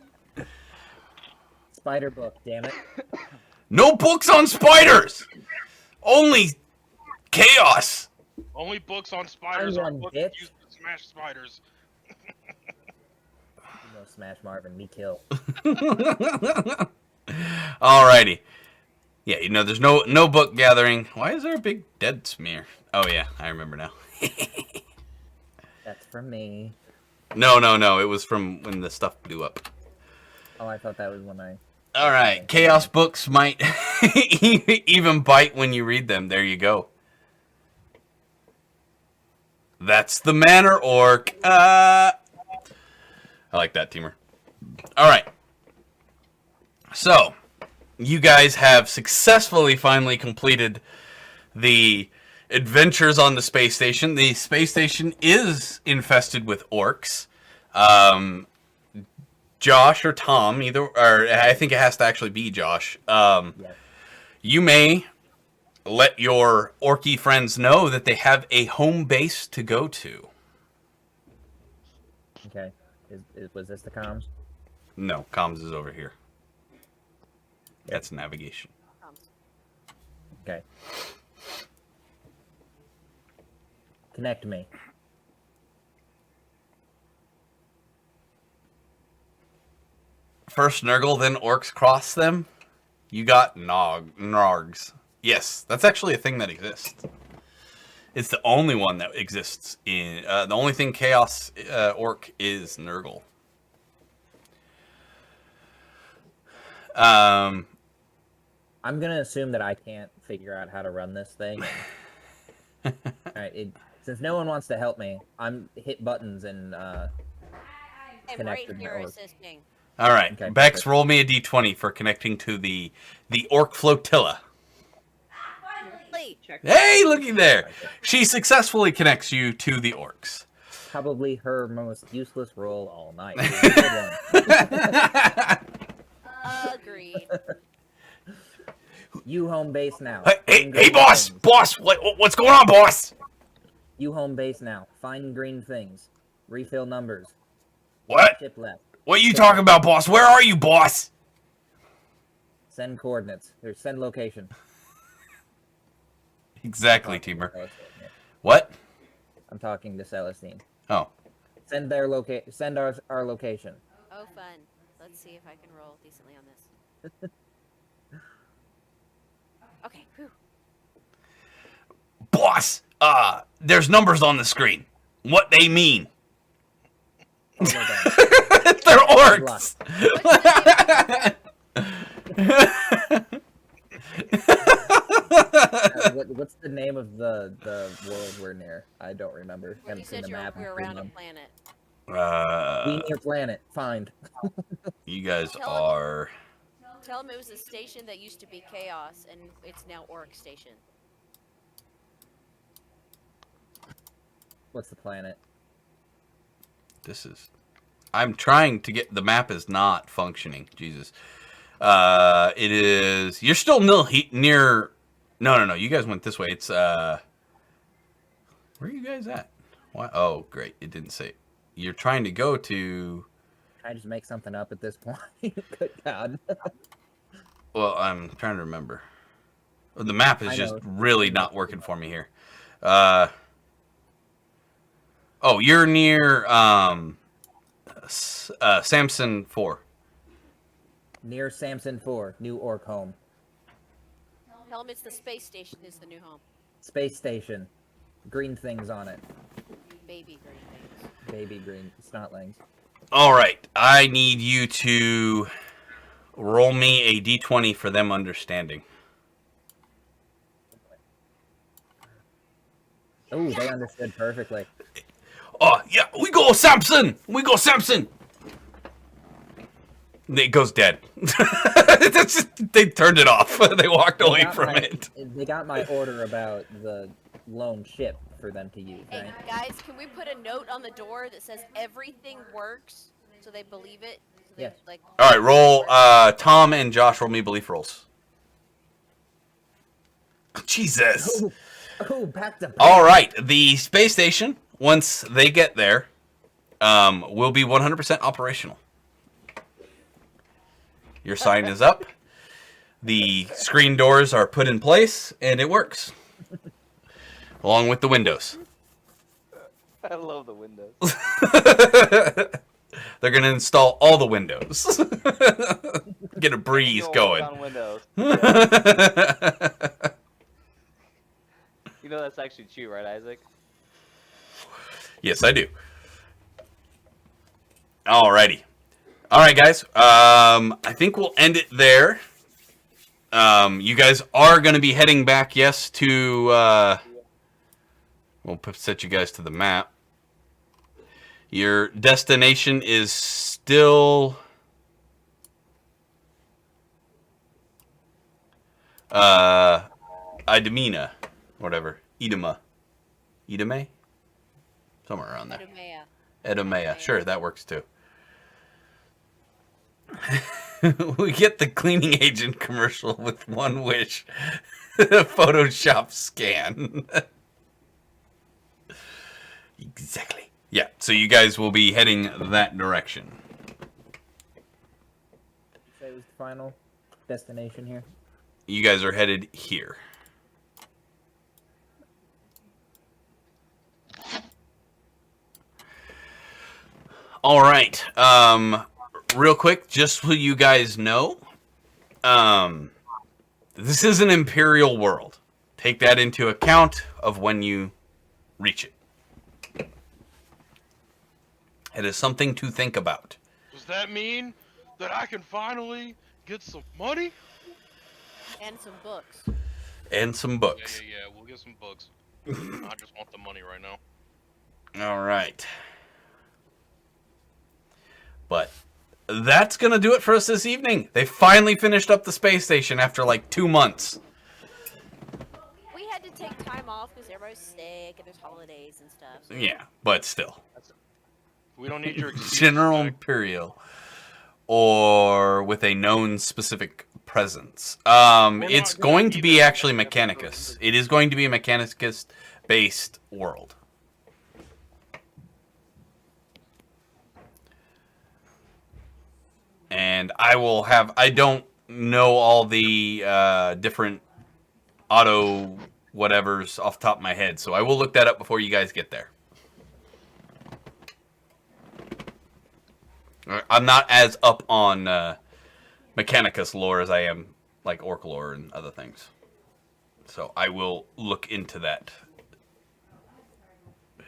Spider book, damn it.
No books on spiders. Only chaos.
Only books on spiders are
Someone
books
bitch.
used to smash spiders.
You know, Smash Marvin, me kill.
Alrighty. Yeah, you know, there's no book gathering. Why is there a big dead smear? Oh yeah, I remember now.
That's from me.
No. It was from when the stuff blew up.
Oh, I thought that was when I
All right. Chaos books might even bite when you read them. There you go. That's the Manor Orc. I like that, Teamer. All right. So, you guys have successfully finally completed the adventures on the space station. The space station is infested with orcs. Josh or Tom, either, or I think it has to actually be Josh.
Yes.
You may let your orky friends know that they have a home base to go to.
Okay. Was this the comms?
No, comms is over here. That's navigation.
Okay. Connect me.
First Nurgle, then orcs cross them. You got Nargs. Yes, that's actually a thing that exists. It's the only one that exists in... the only thing Chaos Orc is Nurgle.
I'm gonna assume that I can't figure out how to run this thing. Alright, since no one wants to help me, I'm hit buttons and
I'm
connect
right
with my
here
orc.
assisting.
All right,
Okay,
Becks,
perfect.
roll me a d20 for connecting to the Orc Flotilla.
Wait,
Check.
Hey, looky there. She successfully connects you to the orcs.
Probably her most useless role all night.
agreed.
You home base now.
Hey, boss! Boss! What's going on, boss?
You home base now. Find green things. Refill numbers.
What?
Ship left.
What are you talking about, boss? Where are you, boss?
Send coordinates. Or send location.
Exactly,
I'm talking
Teamer.
to Celestine here.
What?
I'm talking to Celestine.
Oh.
Send Send our location.
Oh, fun. Let's see if I can roll decently on this. Okay, whew.
Boss! There's numbers on the screen. What they mean?
Oh my god.
They're orcs!
What's the name of the world we're near? I don't remember.
Well, you said we're around a planet.
We near planet. Find.
You guys
Tell him-
are...
Tell him it was a station that used to be Chaos, and it's now Orc Station.
What's the planet?
This is... I'm trying to get... The map is not functioning. Jesus. It is... You're still near... No. You guys went this way. It's, Where are you guys at? What? Oh, great. It didn't say... You're trying to go to...
Can I just make something up at this point? Good God.
Well, I'm trying to remember. The map is
I
just
know.
really not working for me here. Oh, you're near Samson 4.
Near Samson 4, new orc home.
Tell him it's the space station is the new home.
Space station. Green things on it.
Baby green things.
Baby green snotlings.
All right. I need you to roll me a d20 for them understanding.
Oh, they understood perfectly.
Oh, yeah. We go Samson. We go Samson. It goes dead. That's just, they turned it off. They walked away from it.
They got my order about the lone ship for them to use,
Hey,
right?
guys, can we put a note on the door that says everything works so they believe it? So they,
Yes.
like,
All right. Roll. Tom and Josh, roll me belief rolls. Jesus.
Oh, back to back.
All right, the space station, once they get there, will be 100% operational. Your sign is up. The screen doors are put in place, and it works. Along with the windows.
I love the windows.
They're going to install all the windows. Get a breeze going.
On windows. You know that's actually true, right, Isaac?
Yes, I do. Alrighty. All right, guys. I think we'll end it there. You guys are going to be heading back, yes, to... we'll set you guys to the map. Your destination is still... Idamina. Whatever. Idama. Idame? Somewhere around there. Edamea. Sure, that works too. We get the cleaning agent commercial with one wish. Photoshop scan. Exactly. Yeah, so you guys will be heading that direction.
Say it was the final destination here.
You guys are headed here. All right. Real quick, just so you guys know, this is an Imperial world. Take that into account of when you reach it. It is something to think about.
Does that mean that I can finally get some money?
And some books.
And some books.
Yeah, we'll get some books. I just want the money right now.
All right. But that's going to do it for us this evening. They finally finished up the space station after like 2 months.
We had to take time off because everybody's sick and there's holidays and stuff. So.
Yeah, but still.
We don't need your excuses
General
back.
Imperial. Or with a known specific presence. It's going to be actually Mechanicus. It is going to be a Mechanicus-based world. And I don't know all the different auto whatevers off the top of my head, so I will look that up before you guys get there. I'm not as up on Mechanicus lore as I am like Orc lore and other things. So I will look into that.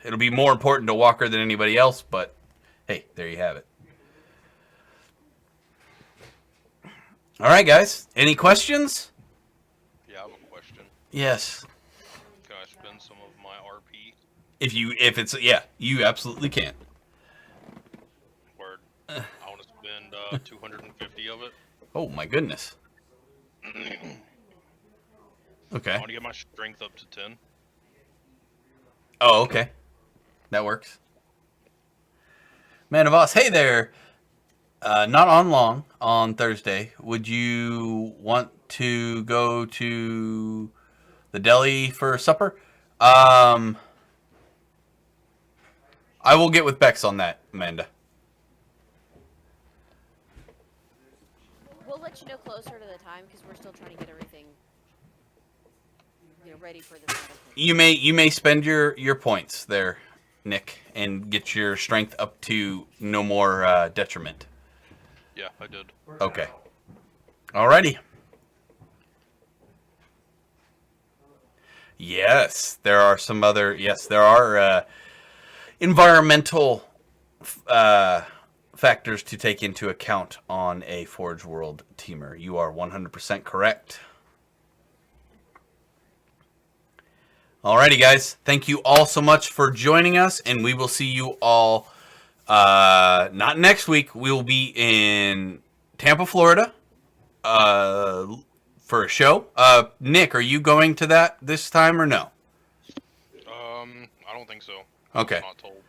It'll be more important to Walker than anybody else, but hey, there you have it. All right, guys. Any questions?
Yeah, I have a question.
Yes.
Can I spend some of my RP?
If it's you absolutely can.
Word. I want to spend 250 of it.
Oh my goodness. Okay.
I want to get my strength up to 10.
Oh, okay. That works. Man of Oz, hey there. Not on long on Thursday. Would you want to go to the deli for supper? I will get with Becks on that, Amanda.
We'll let you know closer to the time because we're still trying to get everything, ready for this.
You may spend your points there, Nick, and get your strength up to no more detriment.
Yeah, I did.
Okay. Alrighty. Yes, there are some other... Yes, there are environmental factors to take into account on a Forge World teamer. You are 100% correct. Alrighty, guys. Thank you all so much for joining us, and we will see you all... not next week. We will be in Tampa, Florida, for a show. Nick, are you going to that this time or no?
I don't think so.
Okay.
I'm not told.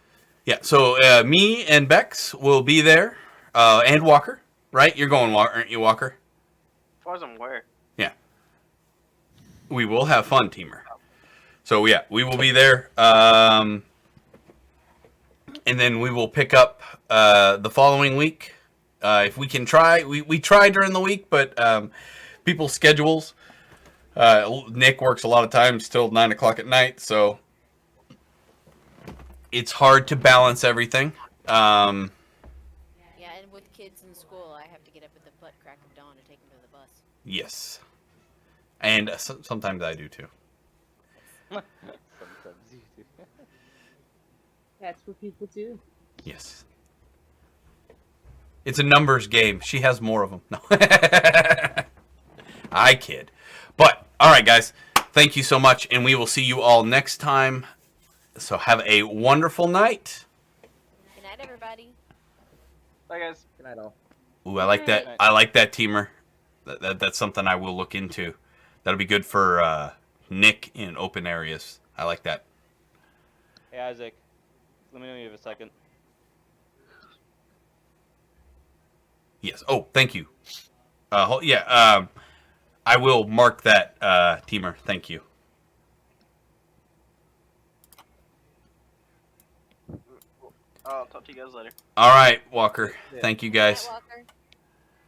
Yeah. So me and Becks will be there, and Walker. Right? You're going, aren't you, Walker?
As far as I'm aware.
Yeah. We will have fun, teamer. So yeah, we will be there. And then we will pick up the following week. If we can try. We try during the week, but people's schedules. Nick works a lot of times till 9 o'clock at night, so it's hard to balance everything.
Yeah, and with kids in school, I have to get up at the butt crack of dawn to take them to the bus.
Yes. And sometimes I do too.
Sometimes you do.
That's what people do.
Yes. It's a numbers game. She has more of them. No. I kid. But, all right, guys. Thank you so much, and we will see you all next time. So have a wonderful night.
Good night, everybody.
Bye, guys.
Good night, all.
Ooh, I like that. I like that, Teamer. That's something I will look into. That'll be good for Nick in open areas. I like that.
Hey, Isaac. Let me know when you have a second.
Yes. Oh, thank you. Yeah. I will mark that, Teamer. Thank you.
I'll talk to you guys later.
All right, Walker. Thank you,
Good night,
guys.
Walker.